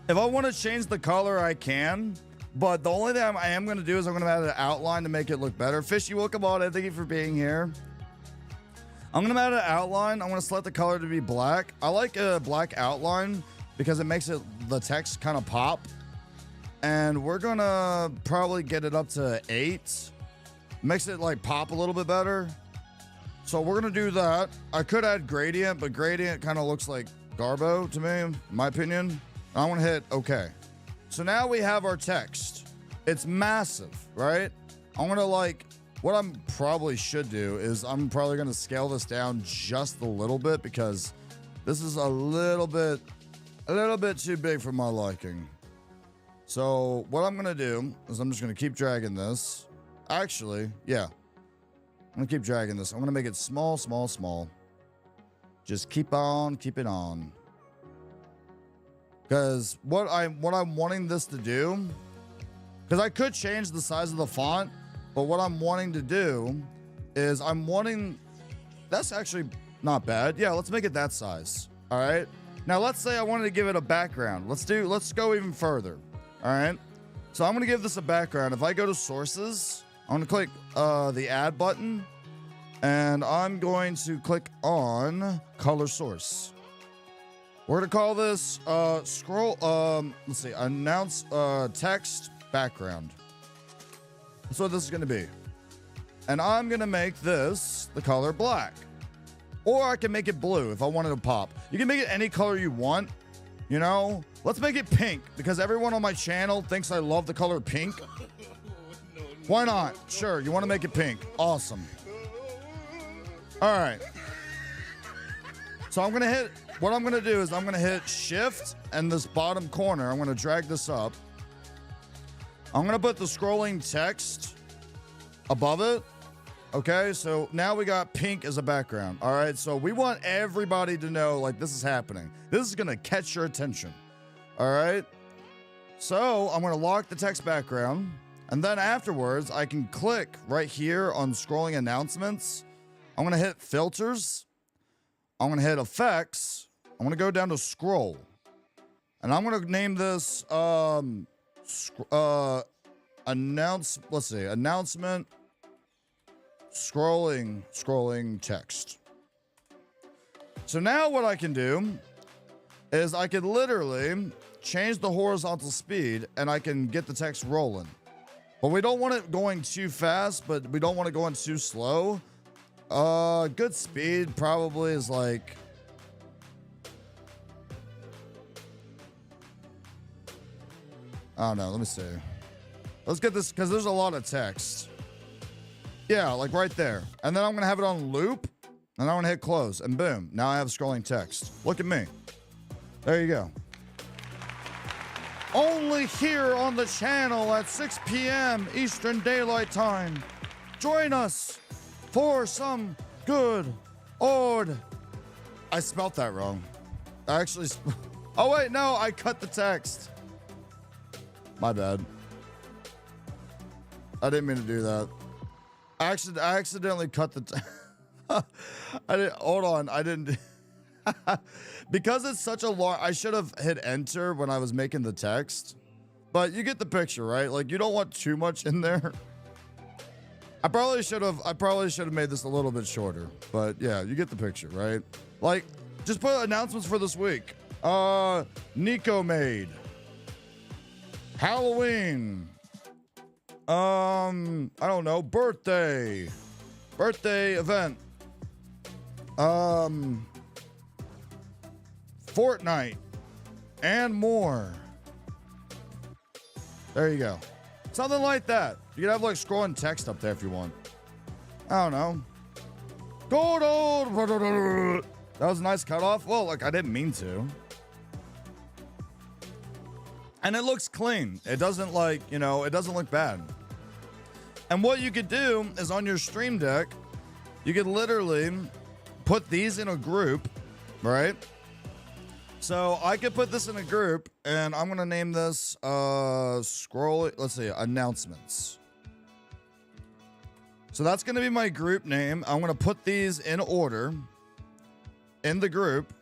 If I want to change the color, I can. But the only thing I am going to do is I'm going to add an outline to make it look better. Fishy, welcome on. Thank you for being here. I'm going to add an outline. I'm going to select the color to be black. I like a black outline because it makes the text kind of pop. And we're going to probably get it up to 8. Makes it like pop a little bit better. So we're going to do that. I could add gradient, but gradient kind of looks like Garbo to me, in my opinion. I want to hit OK. So now we have our text. It's massive, right? I'm going to like, what I'm probably should do is I'm probably going to scale this down just a little bit because this is a little bit too big for my liking. So what I'm going to do is I'm just going to keep dragging this. Actually, yeah. I'm going to keep dragging this. I'm going to make it small, small, small. Just keep on keeping on. Because what I'm wanting this to do, because I could change the size of the font, but what I'm wanting to do is I'm wanting, that's actually not bad. Yeah, let's make it that size. All right. Now let's say I wanted to give it a background. Let's go even further. All right. So I'm going to give this a background. If I go to sources, I'm going to click the add button and I'm going to click on color source. We're going to call this let's see, announce text background. That's what this is going to be. And I'm going to make this the color black. Or I can make it blue if I wanted to pop. You can make it any color you want, you know? Let's make it pink because everyone on my channel thinks I love the color pink. Why not? Sure, you want to make it pink. Awesome. All right. So I'm going to hit... What I'm going to do is I'm going to hit shift and this bottom corner. I'm going to drag this up. I'm going to put the scrolling text above it. Okay, so now we got pink as a background. All right, so we want everybody to know like this is happening. This is going to catch your attention. All right. So I'm going to lock the text background. And then afterwards, I can click right here on scrolling announcements. I'm going to hit filters. I'm going to hit effects. I'm going to go down to scroll. And I'm going to name this announcement scrolling text. So now what I can do is I can literally change the horizontal speed and I can get the text rolling. But we don't want it going too fast, but we don't want it going too slow. Good speed probably is like... I don't know, let me see. Let's get this, because there's a lot of text. Yeah, like right there. And then I'm going to have it on loop. And I'm going to hit close. And boom. Now I have scrolling text. Look at me. There you go. Only here on the channel at 6 p.m. Eastern Daylight Time. Join us for some good old... I spelt that wrong. I actually... Oh, wait, no. I cut the text. My bad. I didn't mean to do that. I accidentally cut the... I didn't... Hold on. I didn't... Because it's such a long... I should have hit enter when I was making the text. But you get the picture, right? Like, you don't want too much in there. I probably should have made this a little bit shorter. But yeah, you get the picture, right? Like, just put announcements for this week. Nico made. Halloween. I don't know. Birthday event. Fortnite and more. There you go. Something like that. You can have like scrolling text up there if you want. I don't know. Gold old. That was a nice cutoff. Well, like I didn't mean to. And it looks clean. It doesn't like, you know, it doesn't look bad. And what you could do is on your stream deck, you could literally put these in a group, right? So I could put this in a group and I'm going to name this let's see, announcements. So that's going to be my group name. I'm going to put these in order in the group.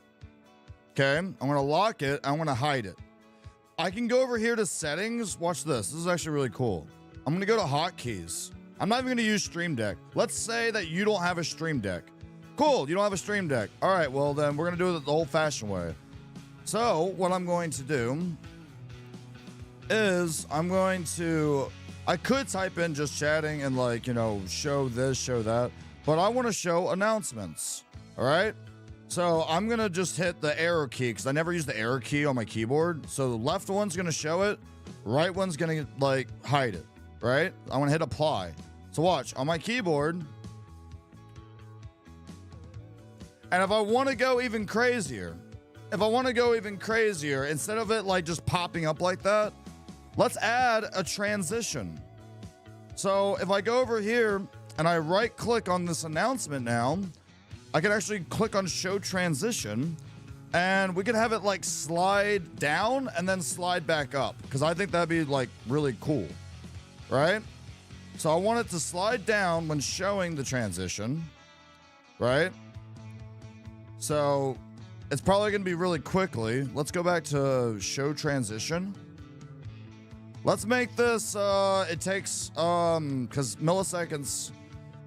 Okay. I'm going to lock it. I'm going to hide it. I can go over here to settings. Watch this. This is actually really cool. I'm going to go to hotkeys. I'm not even going to use Stream Deck. Let's say that you don't have a Stream Deck. Cool. You don't have a Stream Deck. All right. Well, then we're going to do it the old fashioned way. So what I'm going to do is I could type in just chatting and like, you know, show this, show that, but I want to show announcements. All right. So I'm going to just hit the arrow key because I never use the arrow key on my keyboard. So the left one's going to show it. Right one's going to like hide it. Right. I'm going to hit apply. So watch on my keyboard. And if I want to go even crazier, instead of it like just popping up like that, let's add a transition. So if I go over here and I right click on this announcement now, I can actually click on show transition and we could have it like slide down and then slide back up because I think that'd be like really cool, right? So I want it to slide down when showing the transition, right? So it's probably going to be really quickly. Let's go back to show transition. Let's make this, it takes, because milliseconds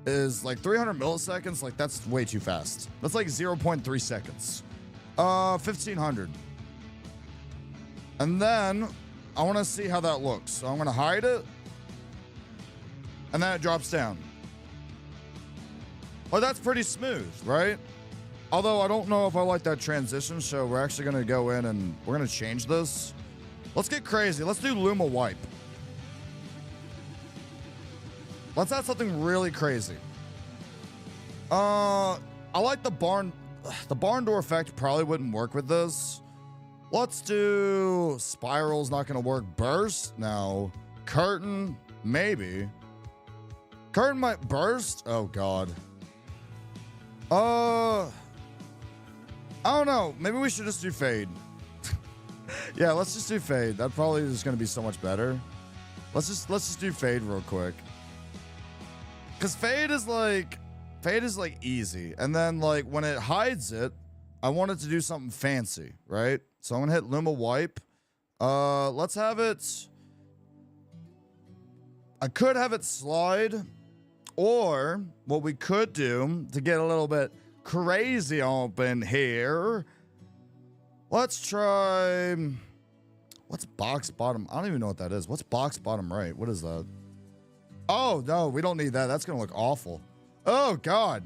is like 300 milliseconds. Like that's way too fast. That's like 0.3 seconds. 1500. And then I want to see how that looks. So I'm going to hide it. And then it drops down. Well, that's pretty smooth, right? Although I don't know if I like that transition, so we're actually going to go in and we're going to change this. Let's get crazy. Let's do Luma Wipe. Let's add something really crazy. I like the barn door effect probably wouldn't work with this. Let's do spiral's not going to work. Burst? No. Curtain? Maybe. Curtain might burst? Oh, God. I don't know. Maybe we should just do fade. Yeah, let's just do fade. That probably is going to be so much better. Let's just do fade real quick. Cause fade is like easy. And then like when it hides it, I want it to do something fancy, right? So I'm gonna hit Luma Wipe. Let's have it. I could have it slide, or what we could do to get a little bit crazy open here. Let's try. What's box bottom? I don't even know what that is. What's box bottom right? What is that? Oh, no, we don't need that. That's going to look awful. Oh, God.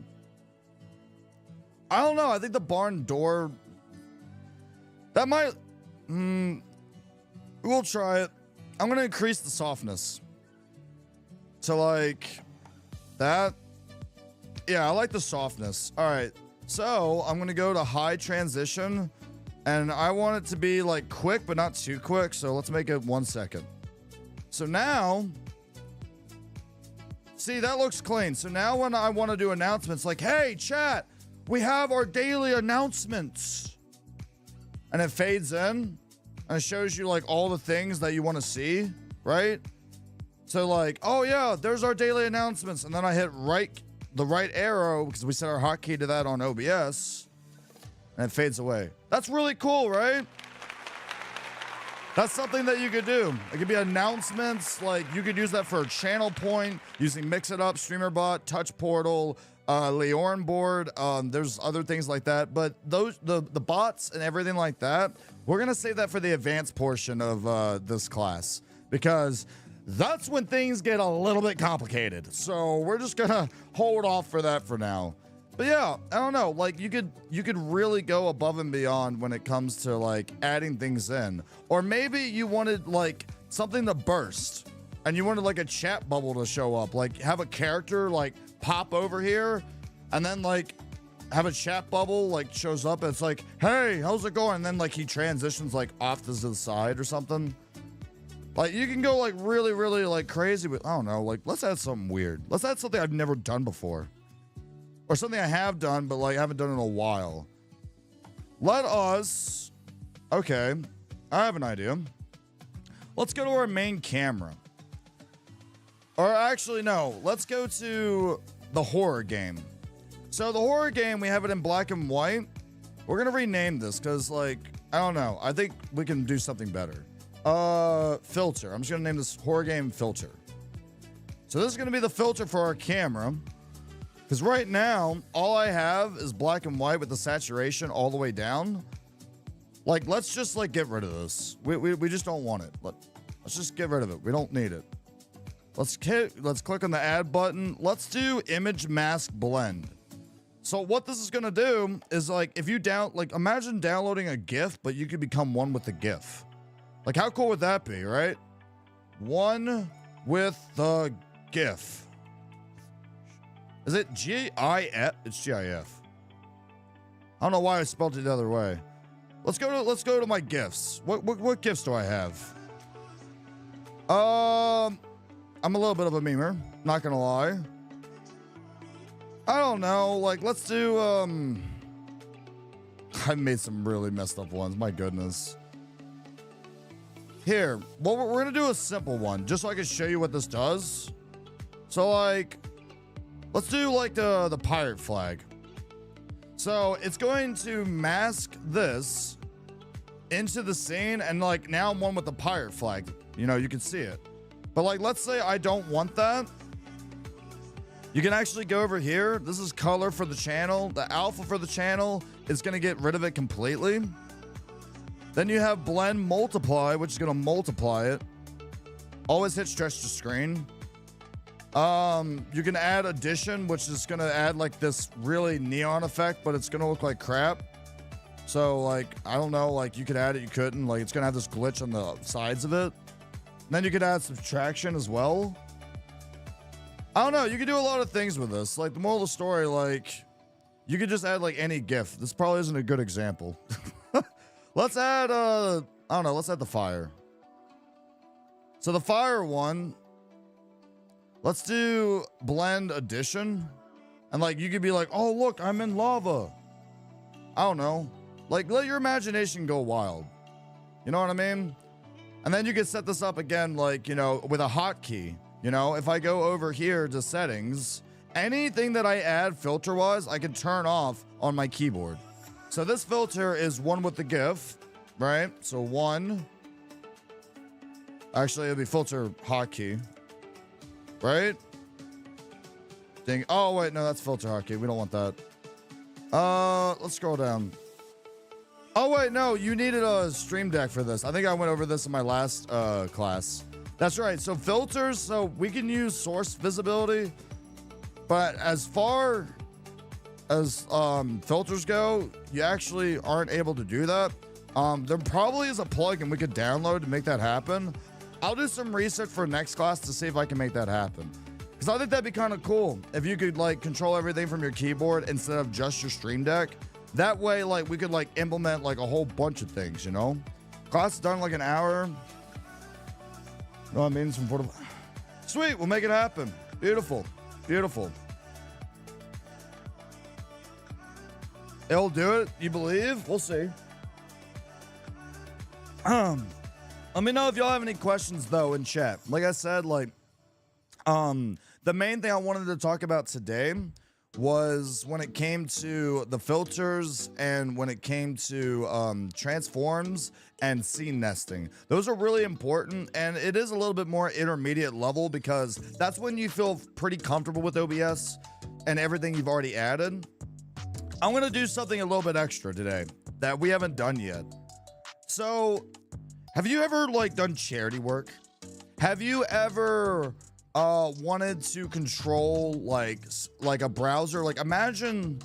I don't know. I think the barn door. That might. We'll try it. I'm going to increase the softness to like That, yeah, I like the softness. All right, so I'm gonna go to high transition, and I want it to be like quick, but not too quick. So let's make it 1 second. So now, see, that looks clean. So now when I want to do announcements like, hey, chat, we have our daily announcements. And it fades in and it shows you like all the things that you want to see, right? So like, oh yeah, there's our daily announcements. And then I hit the right arrow because we set our hotkey to that on OBS and it fades away. That's really cool, right? That's something that you could do. It could be announcements. Like you could use that for a channel point using Mix It Up, StreamerBot, Touch Portal, Leorn board. There's other things like that, but those the bots and everything like that, we're gonna save that for the advanced portion of this class because that's when things get a little bit complicated. So we're just gonna hold off for that for now. But yeah, I don't know, like you could really go above and beyond when it comes to like adding things in. Or maybe you wanted like something to burst and you wanted like a chat bubble to show up, like have a character like pop over here and then like have a chat bubble like shows up and it's like, hey, how's it going? And then like he transitions like off to the side or something. Like you can go like really, really like crazy with, I don't know, like let's add something weird. Let's add something I've never done before. Or something I have done, but like I haven't done in a while. Let us, okay, I have an idea. Let's go to our main camera. Or actually, no, let's go to the horror game. So the horror game, we have it in black and white. We're gonna rename this because like, I don't know. I think we can do something better. Filter. I'm just gonna name this horror game filter. So this is gonna be the filter for our camera. Because right now, all I have is black and white with the saturation all the way down. Like, let's just like get rid of this. We just don't want it. Let's just get rid of it. We don't need it. Let's click on the add button. Let's do image mask blend. So what this is gonna do is like if you imagine downloading a GIF, but you could become one with the GIF. Like how cool would that be, right? One with the GIF. Is it G-I-F? It's G-I-F. I don't know why I spelled it the other way. Let's go to my GIFs. What GIFs do I have? I'm a little bit of a memer, not gonna lie. I don't know, like let's do I made some really messed up ones, my goodness. Here, well, we're gonna do a simple one, just so I can show you what this does. So like, let's do like the pirate flag. So it's going to mask this into the scene and like now I'm one with the pirate flag. You know, you can see it. But like, let's say I don't want that. You can actually go over here. This is color for the channel. The alpha for the channel is going to get rid of it completely. Then you have blend multiply, which is going to multiply it. Always hit stretch to screen. You can add addition, which is going to add like this really neon effect, but it's going to look like crap. So like, I don't know, like you could add it, you couldn't. Like it's going to have this glitch on the sides of it. And then you could add subtraction as well. I don't know, you could do a lot of things with this. Like the moral of the story, like you could just add like any GIF. This probably isn't a good example. Let's add, I don't know, let's add the fire. So the fire one, let's do blend addition. And like, you could be like, oh, look, I'm in lava. I don't know. Like, let your imagination go wild. You know what I mean? And then you can set this up again, like, you know, with a hotkey. You know, if I go over here to settings, anything that I add filter-wise, I can turn off on my keyboard. So this filter is one with the GIF, right? So one. Actually, it'll be filter hotkey, right? Ding. Oh, wait, no, that's filter hotkey. We don't want that. Let's scroll down. Oh, wait, no, you needed a Stream Deck for this. I think I went over this in my last class. That's right. So filters, so we can use source visibility, but as far as filters go, you actually aren't able to do that. There probably is a plugin we could download to make that happen. I'll do some research for next class to see if I can make that happen. Because I think that'd be kind of cool if you could like control everything from your keyboard instead of just your Stream Deck. That way, like we could like implement like a whole bunch of things, you know? Class is done in like an hour. You know what I mean? Some portable. Sweet, we'll make it happen. Beautiful, beautiful. It'll do it. You believe? We'll see. Let me know if y'all have any questions though in chat. Like I said, like, the main thing I wanted to talk about today was when it came to the filters and when it came to transforms and scene nesting. Those are really important, and it is a little bit more intermediate level because that's when you feel pretty comfortable with OBS and everything you've already added. I'm gonna do something a little bit extra today that we haven't done yet. So, have you ever like done charity work? Have you ever wanted to control like a browser? Like imagine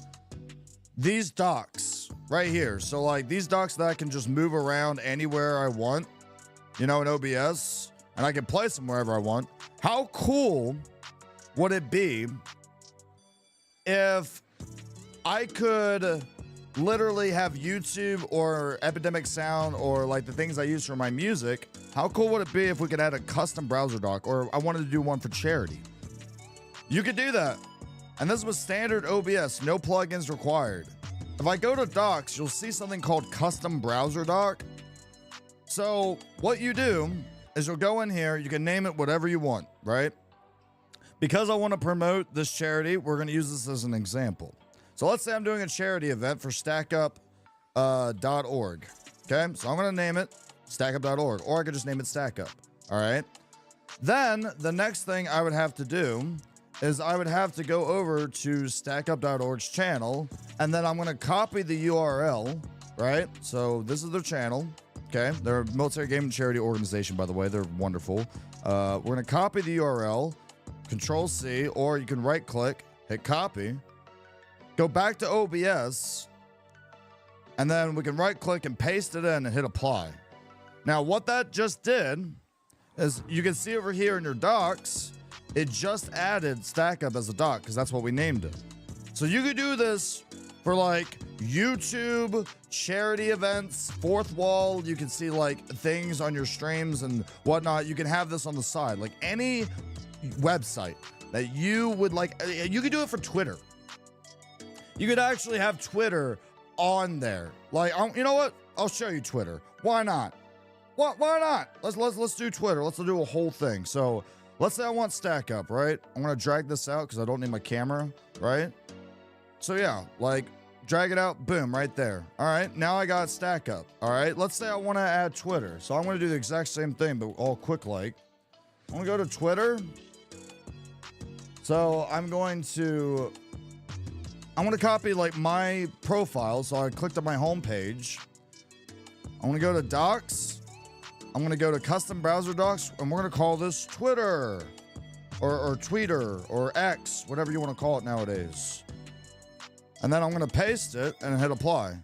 these docks right here. So like these docks that I can just move around anywhere I want, you know, in OBS, and I can place them wherever I want. How cool would it be if I could literally have YouTube or Epidemic Sound or like the things I use for my music? How cool would it be if we could add a custom browser dock, or I wanted to do one for charity? You could do that. And this was standard OBS, no plugins required. If I go to docs, you'll see something called custom browser dock. So what you do is you'll go in here, you can name it whatever you want, right? Because I want to promote this charity, we're going to use this as an example. So let's say I'm doing a charity event for StackUp.org. Okay, so I'm going to name it StackUp.org, or I could just name it StackUp. All right. Then the next thing I would have to do is I would have to go over to StackUp.org's channel, and then I'm going to copy the URL, right? So this is their channel. Okay, they're a military gaming charity organization, by the way. They're wonderful. We're going to copy the URL, Control C, or you can right click, hit copy. Go back to OBS, and then we can right click and paste it in and hit apply. Now, what that just did is you can see over here in your docs, it just added StackUp as a doc because that's what we named it. So you could do this for like YouTube, charity events, fourth wall. You can see like things on your streams and whatnot. You can have this on the side, like any website that you would like. You could do it for Twitter. You could actually have Twitter on there. Like, you know what? I'll show you Twitter. Why not? Why not? Let's do Twitter. Let's do a whole thing. So let's say I want StackUp, right? I'm gonna drag this out because I don't need my camera, right? So yeah, like drag it out, boom, right there. All right, now I got StackUp. All right, let's say I want to add Twitter. So I'm gonna do the exact same thing, but all quick like. I'm gonna go to Twitter. So I'm gonna copy like my profile. So I clicked on my home page. I'm gonna go to docs. I'm gonna go to custom browser docs, and we're gonna call this Twitter or Tweeter or X, whatever you want to call it nowadays. And then I'm gonna paste it and hit apply.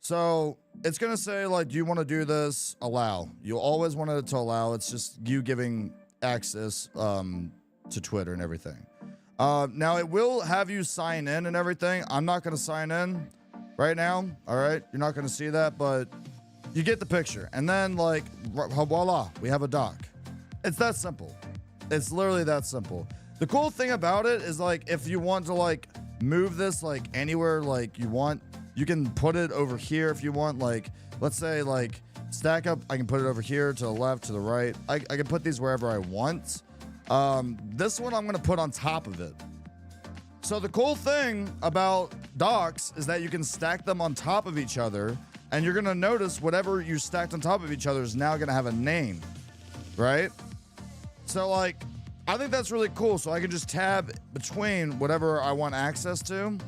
So it's gonna say like, do you want to do this? Allow. You always want it to allow. It's just you giving access to Twitter and everything. Now it will have you sign in and everything. I'm not gonna sign in right now. All right, you're not gonna see that, but you get the picture. And then like, voila, we have a doc. It's that simple. It's literally that simple. The cool thing about it is like, if you want to like move this like anywhere like you want, you can put it over here if you want. Like, let's say like StackUp, I can put it over here to the left, to the right. I can put these wherever I want. This one I'm gonna put on top of it. So the cool thing about docs is that you can stack them on top of each other, and you're gonna notice whatever you stacked on top of each other is now gonna have a name, right? So like, I think that's really cool. So I can just tab between whatever I want access to.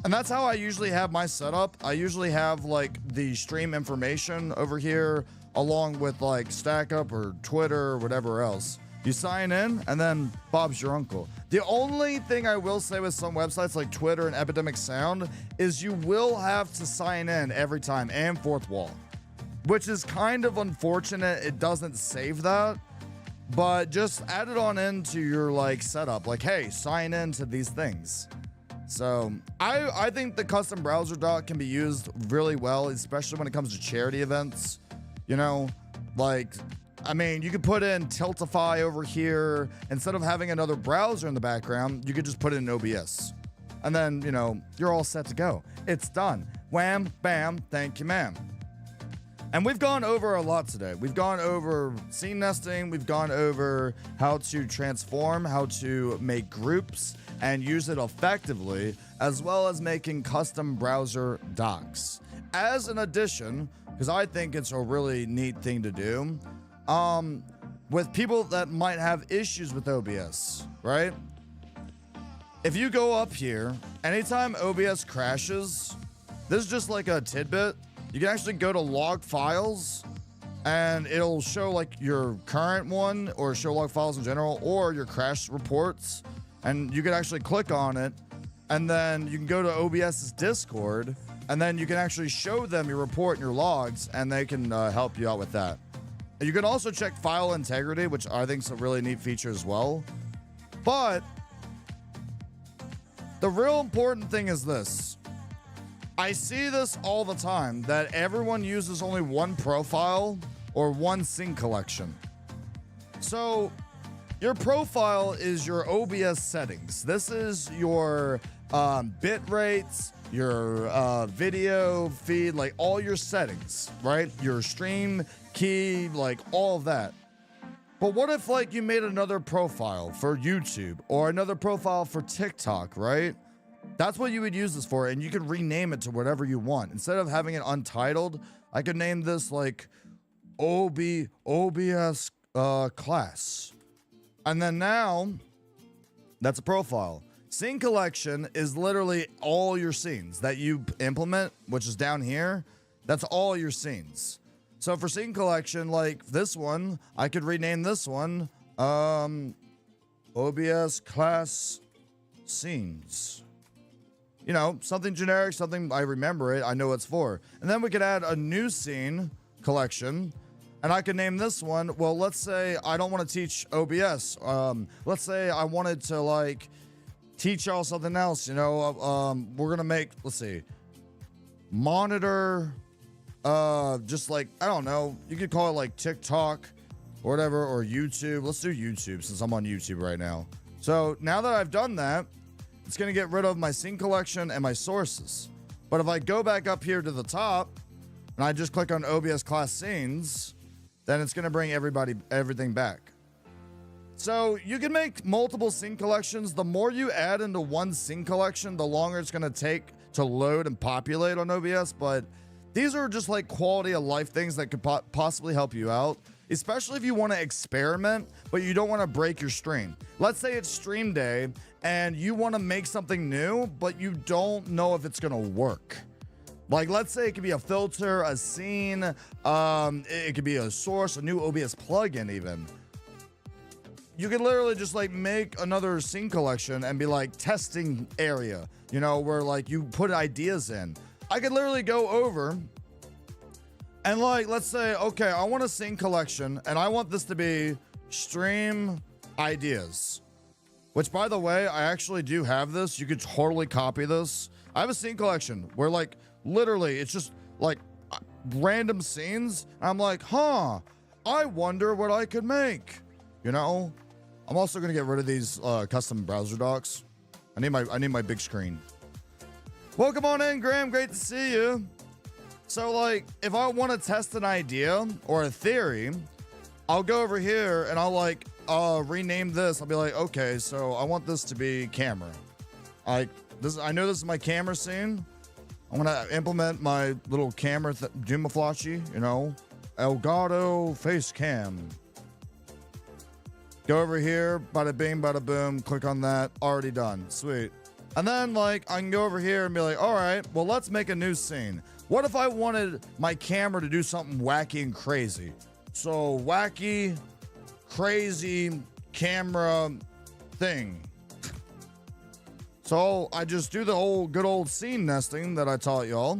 And that's how I usually have my setup. I usually have like the stream information over here along with like StackUp or Twitter or whatever else. You sign in and then Bob's your uncle. The only thing I will say with some websites like Twitter and Epidemic Sound is you will have to sign in every time, and fourth wall, which is kind of unfortunate. It doesn't save that. but just add it on into your like setup. Like, hey, sign into these things. So I think the custom browser doc can be used really well, especially when it comes to charity events. You know, like, I mean, you could put in Tiltify over here. Instead of having another browser in the background, you could just put it in OBS. And then, you know, you're all set to go. It's done. Wham, bam, thank you, ma'am. And we've gone over a lot today. We've gone over scene nesting. We've gone over how to transform, how to make groups and use it effectively, as well as making custom browser docs. As an addition, because I think it's a really neat thing to do, with people that might have issues with OBS, right? If you go up here, anytime OBS crashes, this is just like a tidbit. You can actually go to log files and it'll show like your current one or show log files in general or your crash reports. And you can actually click on it and then you can go to OBS's Discord and then you can actually show them your report and your logs and they can help you out with that. You can also check file integrity, which I think is a really neat feature as well. But the real important thing is this. I see this all the time, that everyone uses only one profile or one scene collection. So your profile is your OBS settings. This is your bit rates, your video feed, like all your settings, right? Your stream key, like all of that. But what if like you made another profile for YouTube or another profile for TikTok, right? That's what you would use this for, and you could rename it to whatever you want. Instead of having it untitled, I could name this like OBS Class. And then now, that's a profile. Scene collection is literally all your scenes that you implement, which is down here. That's all your scenes. So for scene collection, like this one, I could rename this one OBS Class Scenes. You know, something generic, something I remember it, I know it's for. And then we could add a new scene collection, and I could name this one, well, let's say I don't want to teach OBS. Let's say I wanted to, like, teach y'all something else, you know. We're going to make, let's see, monitor, just like, I don't know, you could call it, like, TikTok or whatever, or YouTube. Let's do YouTube since I'm on YouTube right now. So now that I've done that, it's going to get rid of my scene collection and my sources. But if I go back up here to the top and I just click on OBS Class Scenes, then it's going to bring everything back. So you can make multiple scene collections. The more you add into one scene collection, the longer it's going to take to load and populate on OBS. But these are just like quality of life things that could possibly help you out, especially if you want to experiment, but you don't want to break your stream. Let's say it's stream day and you want to make something new, but you don't know if it's going to work. Like, let's say it could be a filter, a scene, it could be a source, a new OBS plugin even. You could literally just like make another scene collection and be like testing area, you know, where like you put ideas in. I could literally go over and like, let's say, okay, I want a scene collection and I want this to be stream ideas, which by the way, I actually do have this. You could totally copy this. I have a scene collection where like, literally it's just like random scenes. I'm like, huh, I wonder what I could make, you know? I'm also going to get rid of these custom browser docs. I need my big screen. Welcome on in, Graham. Great to see you. So like, if I want to test an idea or a theory, I'll go over here and I'll like rename this. I'll be like, okay, so I want this to be camera. I know this is my camera scene. I'm gonna implement my little camera Dumaflachi, you know, Elgato face cam. Go over here, bada bing, bada boom, click on that, already done, sweet. And then like, I can go over here and be like, all right, well, let's make a new scene. What if I wanted my camera to do something wacky and crazy? So wacky, crazy camera thing. So I just do the old good old scene nesting that I taught y'all.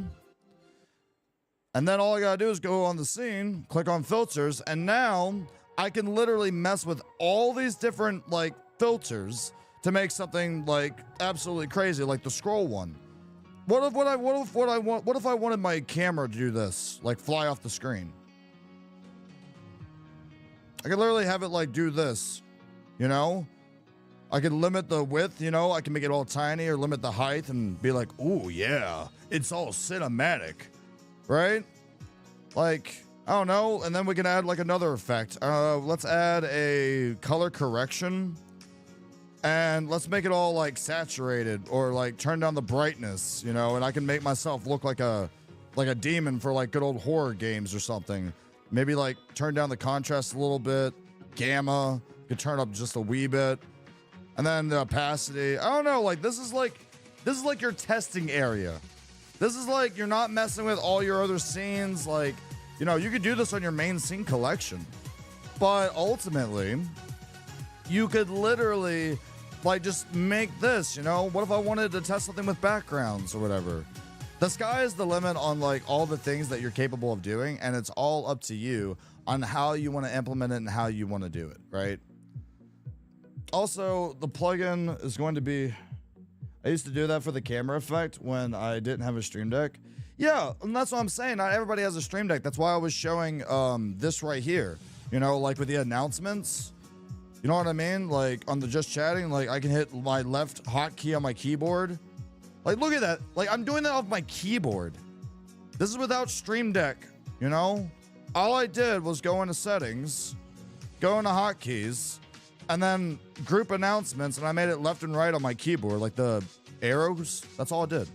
And then all I gotta do is go on the scene, click on filters, and now I can literally mess with all these different like filters to make something like absolutely crazy, like the scroll one. What if I wanted my camera to do this, like fly off the screen? I could literally have it like do this, you know? I could limit the width, you know? I can make it all tiny or limit the height and be like, ooh, yeah, it's all cinematic, right? Like, I don't know. And then we can add like another effect. Let's add a color correction and let's make it all like saturated or like turn down the brightness, you know? And I can make myself look like a demon for like good old horror games or something. Maybe like turn down the contrast a little bit. Gamma, could turn up just a wee bit. And then the opacity. I don't know, like this is like your testing area. This is like you're not messing with all your other scenes. Like, you know, you could do this on your main scene collection. But ultimately, you could literally like just make this, you know? What if I wanted to test something with backgrounds or whatever? The sky is the limit on like all the things that you're capable of doing, and it's all up to you on how you want to implement it and how you want to do it, right? Also, the plugin is going to be, I used to do that for the camera effect when I didn't have a Stream Deck. Yeah, and that's what I'm saying. Not everybody has a Stream Deck. That's why I was showing this right here, you know, like with the announcements. You know what I mean? Like on the just chatting, like I can hit my left hotkey on my keyboard. Like, look at that. Like, I'm doing that off my keyboard. This is without Stream Deck, you know? All I did was go into settings, go into hotkeys, and then group announcements, and I made it left and right on my keyboard, like the arrows. That's all I did.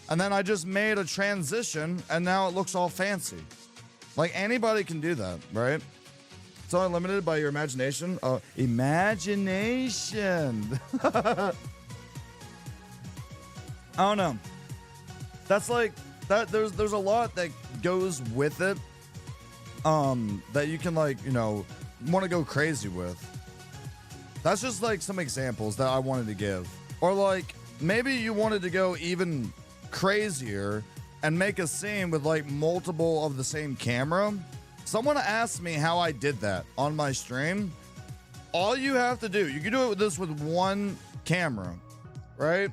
And then I just made a transition, and now it looks all fancy. Like, anybody can do that, right? It's only limited by your imagination. Oh, imagination. I don't know. That's like that. There's a lot that goes with it. That you can like, you know, want to go crazy with. That's just like some examples that I wanted to give. Or like maybe you wanted to go even crazier and make a scene with like multiple of the same camera. Someone asked me how I did that on my stream. All you have to do, you can do it with this with one camera, right?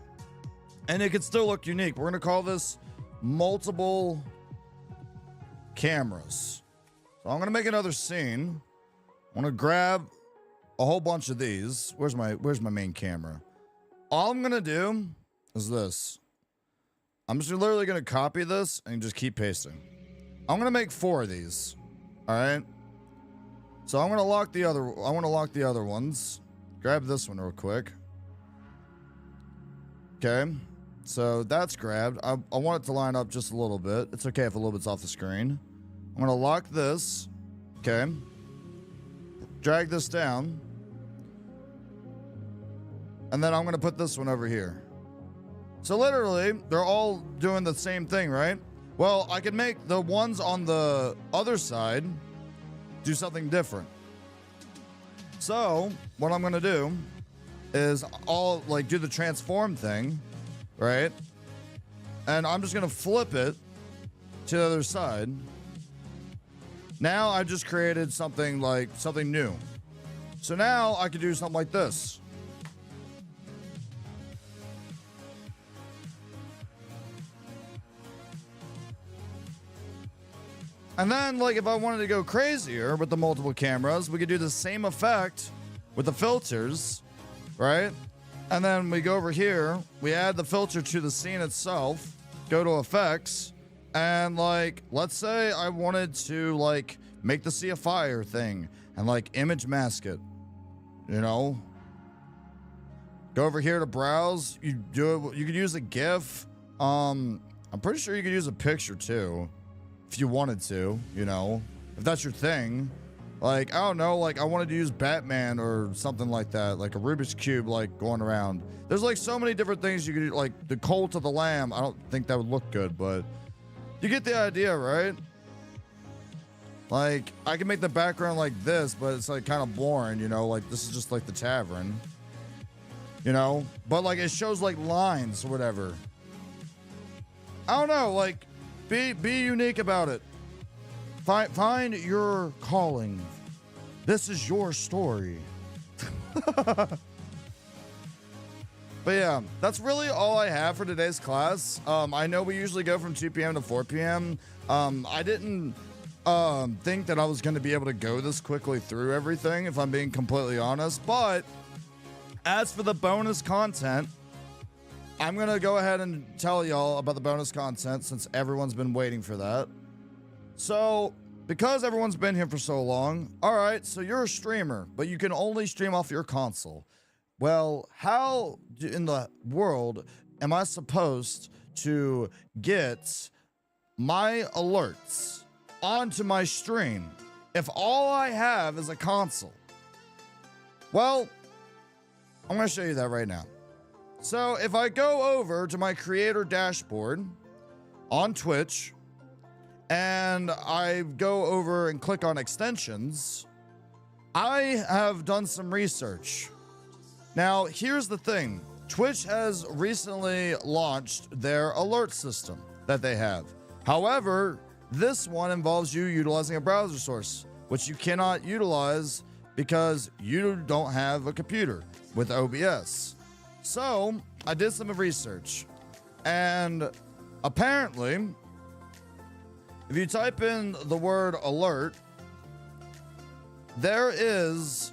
And it could still look unique. We're going to call this multiple cameras. So I'm going to make another scene. I'm going to grab a whole bunch of these. Where's my main camera? All I'm going to do is this. I'm just literally going to copy this and just keep pasting. I'm going to make 4 of these. All right. So I'm going to lock the other. I want to lock the other ones. Grab this one real quick. Okay. So that's grabbed. I want it to line up just a little bit. It's okay if a little bit's off the screen. I'm going to lock this. Okay. Drag this down. And then I'm going to put this one over here. So literally, they're all doing the same thing, right? Well, I can make the ones on the other side do something different. So what I'm going to do is I'll like do the transform thing. Right? And I'm just going to flip it to the other side. Now I just created something new. So now I can do something like this. And then like if I wanted to go crazier with the multiple cameras, we could do the same effect with the filters, right? And then we go over here, we add the filter to the scene itself, go to effects, and like, let's say I wanted to like make the Sea of Fire thing and like image mask it, you know? Go over here to browse, you do it, you could use a GIF. I'm pretty sure you could use a picture too, if you wanted to, you know, if that's your thing. Like, I don't know, like I wanted to use Batman or something like that, like a Rubik's Cube, like going around. There's like so many different things you could do, like the Cult of the Lamb. I don't think that would look good, but you get the idea, right? Like, I can make the background like this, but it's like kind of boring, you know, like this is just like the tavern, you know, but like it shows like lines or whatever. I don't know, like be unique about it. Find your calling. This is your story. But yeah, that's really all I have for today's class. I know we usually go from 2 p.m. to 4 p.m. I didn't think that I was going to be able to go this quickly through everything, if I'm being completely honest. But as for the bonus content, I'm going to go ahead and tell y'all about the bonus content since everyone's been waiting for that. So, because everyone's been here for so long, all right, so you're a streamer, but you can only stream off your console. Well, how in the world am I supposed to get my alerts onto my stream if all I have is a console? Well, I'm going to show you that right now. So if I go over to my creator dashboard on Twitch and I go over and click on extensions, I have done some research. Now, here's the thing. Twitch has recently launched their alert system that they have. However, this one involves you utilizing a browser source, which you cannot utilize because you don't have a computer with OBS. So, I did some research, and apparently, if you type in the word alert, there is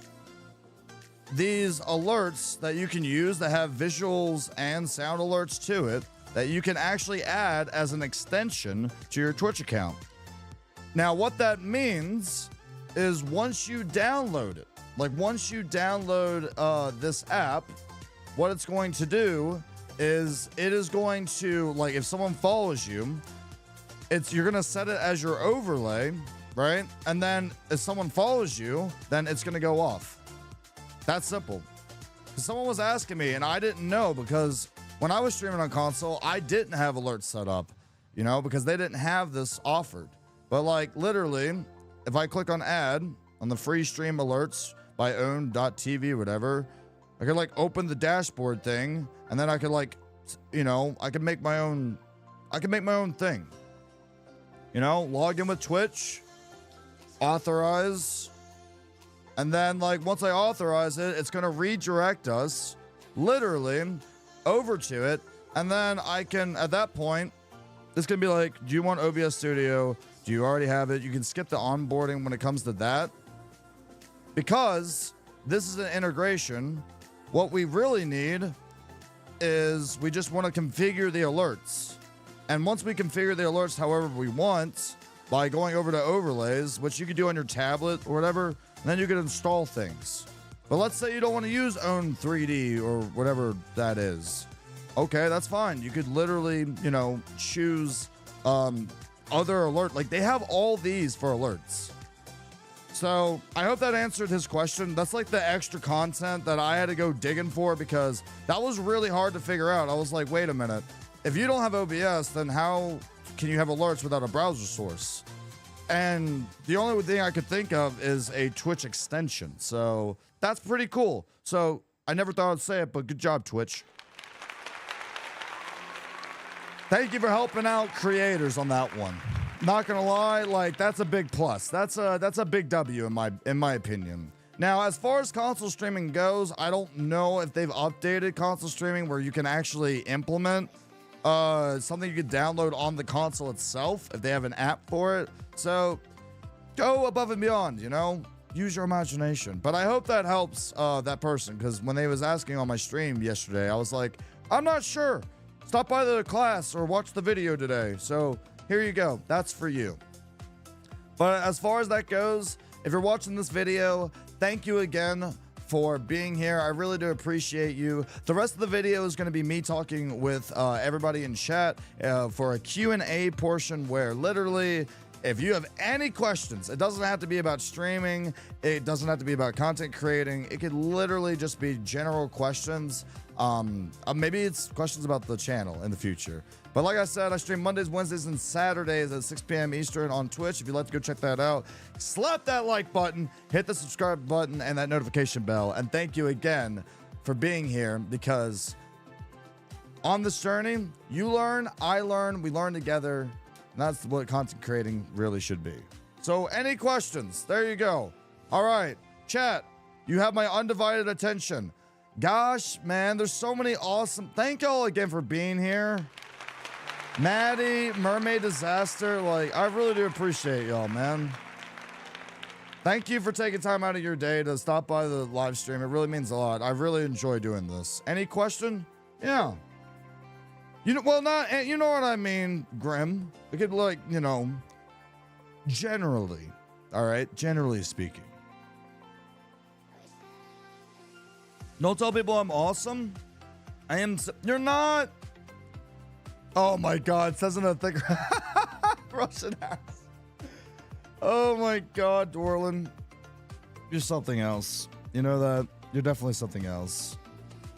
these alerts that you can use that have visuals and sound alerts to it that you can actually add as an extension to your Twitch account. Now, what that means is once you download it, like once you download this app, what it's going to do is it is going to, like, if someone follows you, you're gonna set it as your overlay, right? And then if someone follows you, then it's gonna go off. That's simple. Someone was asking me, and I didn't know because when I was streaming on console, I didn't have alerts set up, you know, because they didn't have this offered. But like literally, if I click on add on the free stream alerts by own.tv, whatever, I could like open the dashboard thing, and then I could like, you know, I could make my own thing. You know, log in with Twitch, authorize. And then, like, once I authorize it, it's going to redirect us, literally, over to it. And then I can, at that point, it's going to be like, do you want OBS Studio? Do you already have it? You can skip the onboarding when it comes to that. Because this is an integration, what we really need is we just want to configure the alerts. And once we configure the alerts however we want, by going over to overlays, which you could do on your tablet or whatever, then you can install things. But let's say you don't want to use Own 3D or whatever that is. Okay, that's fine. You could literally, you know, choose other alert. Like, they have all these for alerts. So I hope that answered his question. That's like the extra content that I had to go digging for because that was really hard to figure out. I was like, wait a minute. If you don't have OBS, then how can you have alerts without a browser source? And the only thing I could think of is a Twitch extension. So that's pretty cool. So I never thought I'd say it, but good job, Twitch. Thank you for helping out creators on that one. Not gonna lie, like that's a big plus. That's a big W in my opinion. Now, as far as console streaming goes, I don't know if they've updated console streaming where you can actually implement something you could download on the console itself if they have an app for it. So go above and beyond, you know, use your imagination. But I hope that helps that person, because when they was asking on my stream yesterday, I was like, I'm not sure. Stop by the class or watch the video today. So here you go. That's for you. But as far as that goes, if you're watching this video, thank you again for being here. I really do appreciate you. The rest of the video is going to be me talking with everybody in chat for a Q&A portion where literally, if you have any questions, it doesn't have to be about streaming. It doesn't have to be about content creating. It could literally just be general questions. Maybe it's questions about the channel in the future. But like I said, I stream Mondays, Wednesdays, and Saturdays at 6 p.m. Eastern on Twitch. If you'd like to go check that out, slap that like button, hit the subscribe button, and that notification bell. And thank you again for being here, because on this journey, you learn, I learn, we learn together. And that's what content creating really should be. So any questions? There you go. All right, chat, you have my undivided attention. Gosh, man, there's so many awesome. Thank y'all again for being here. Maddie, Mermaid Disaster, like, I really do appreciate y'all, man. Thank you for taking time out of your day to stop by the live stream. It really means a lot. I really enjoy doing this. Any question? Yeah. You know, well, not, you know what I mean, Grim. We could, like, you know, generally, all right, generally speaking. Don't tell people I'm awesome. I am, you're not. Oh my God, says in a thick Russian ass. Oh my God, Dorlin. You're something else. You know that? You're definitely something else.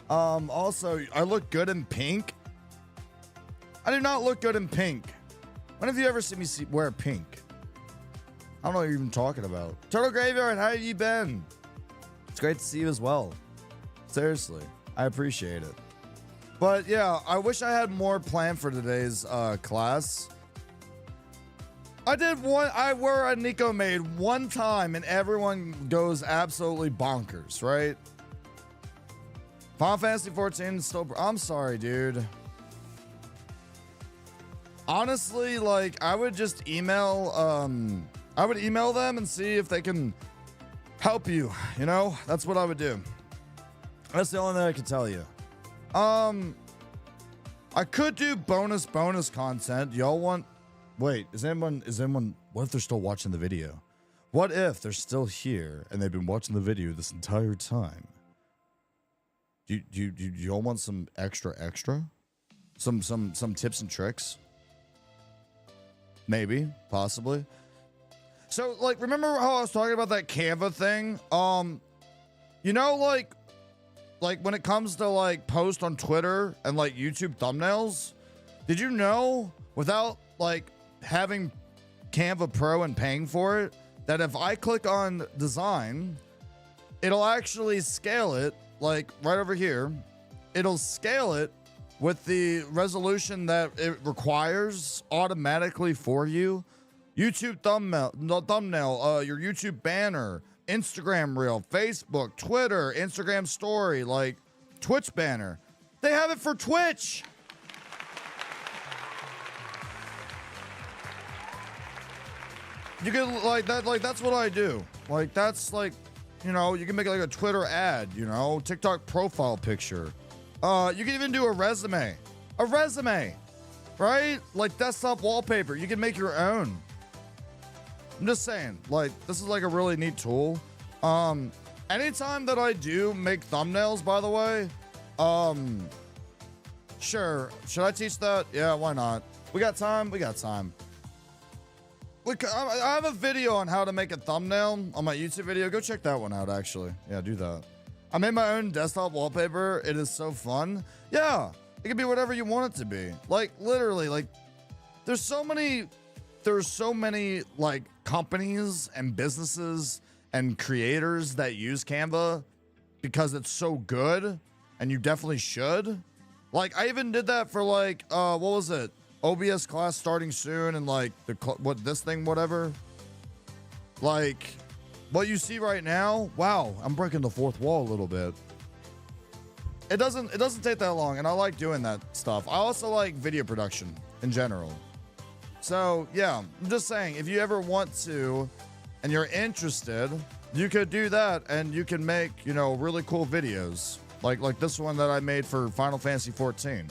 Also, I look good in pink. I do not look good in pink. When have you ever seen me wear pink? I don't know what you're even talking about. Turtle Graveyard, how have you been? It's great to see you as well. Seriously, I appreciate it. But yeah, I wish I had more planned for today's class. I wore a Nico maid one time and everyone goes absolutely bonkers, right? Final Fantasy 14 is still, I'm sorry, dude. Honestly, like, I would just email, I would email them and see if they can help you, you know? That's what I would do. That's the only thing I can tell you. I could do bonus content. Y'all want, wait, is anyone, what if they're still watching the video? What if they're still here and they've been watching the video this entire time? Do y'all want some extra? Some tips and tricks? Maybe, possibly. So, like, remember how I was talking about that Canva thing? You know, like when it comes to like post on Twitter and like YouTube thumbnails, did you know without like having Canva Pro and paying for it, that if I click on design, it'll actually scale it, like right over here. It'll scale it with the resolution that it requires automatically for you. YouTube thumbnail, your YouTube banner, Instagram reel, Facebook, Twitter, Instagram story, like Twitch banner. They have it for Twitch. You can like that, like that's what I do. Like that's like, you know, you can make like a Twitter ad, you know, TikTok profile picture. You can even do a resume, right? Like desktop wallpaper. You can make your own. I'm just saying, like, this is like a really neat tool. Anytime that I do make thumbnails, by the way, sure. Should I teach that? Yeah, why not? We got time. Look, I have a video on how to make a thumbnail on my YouTube video. Go check that one out, actually. Yeah, do that. I made my own desktop wallpaper. It is so fun. Yeah, it can be whatever you want it to be. Like, literally, like, there's so many like companies and businesses and creators that use Canva because it's so good, and you definitely should. Like, I even did that for like, what was it? OBS class starting soon, and like whatever. Like, what you see right now, wow, I'm breaking the fourth wall a little bit. It doesn't take that long, and I like doing that stuff. I also like video production in general. So yeah, I'm just saying, if you ever want to and you're interested, you could do that, and you can make, you know, really cool videos like this one that I made for Final Fantasy 14.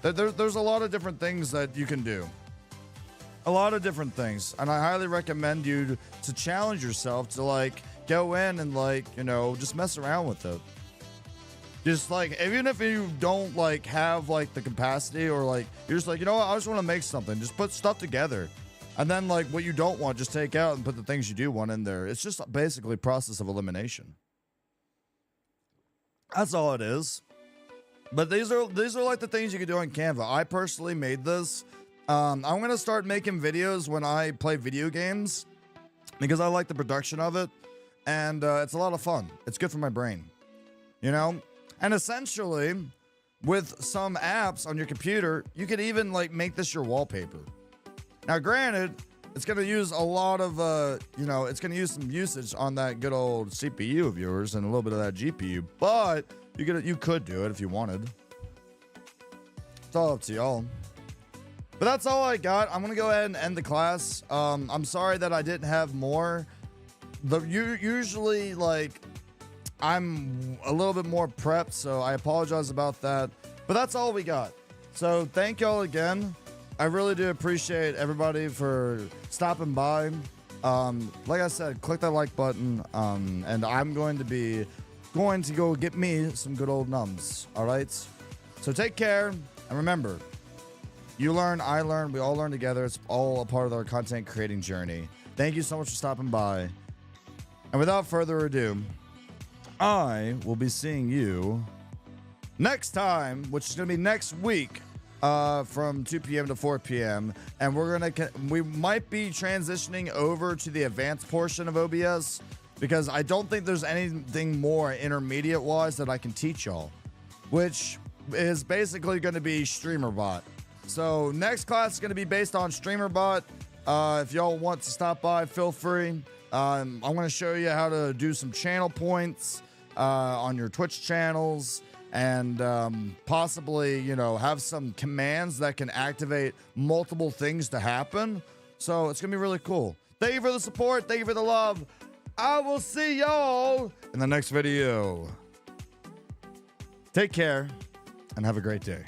There's a lot of different things that you can do. A lot of different things. And I highly recommend you to challenge yourself to like go in and like, you know, just mess around with it. Just like, even if you don't like have like the capacity, or like you're just like, you know what, I just want to make something. Just put stuff together. And then like what you don't want, just take out and put the things you do want in there. It's just basically process of elimination. That's all it is. But these are like the things you can do on Canva. I personally made this. I'm going to start making videos when I play video games because I like the production of it. And it's a lot of fun. It's good for my brain. You know? And essentially, with some apps on your computer, you could even like make this your wallpaper. Now, granted, it's gonna use a lot of you know, it's gonna use some usage on that good old CPU of yours and a little bit of that GPU, but you could do it if you wanted. It's all up to y'all. But that's all I got. I'm gonna go ahead and end the class. I'm sorry that I didn't have more. Usually, like, I'm a little bit more prepped, so I apologize about that. But that's all we got. So thank y'all again. I really do appreciate everybody for stopping by. Like I said, click that like button, and I'm going to go get me some good old nums. All right. So take care, and remember, you learn, I learn, we all learn together. It's all a part of our content creating journey. Thank you so much for stopping by. And without further ado, I will be seeing you next time, which is going to be next week, from 2 p.m. to 4 p.m. And we might be transitioning over to the advanced portion of OBS, because I don't think there's anything more intermediate wise that I can teach y'all, which is basically going to be StreamerBot. So next class is going to be based on StreamerBot. If y'all want to stop by, feel free. I'm going to show you how to do some channel points on your Twitch channels, and possibly, you know, have some commands that can activate multiple things to happen. So it's going to be really cool. Thank you for the support. Thank you for the love. I will see y'all in the next video. Take care and have a great day.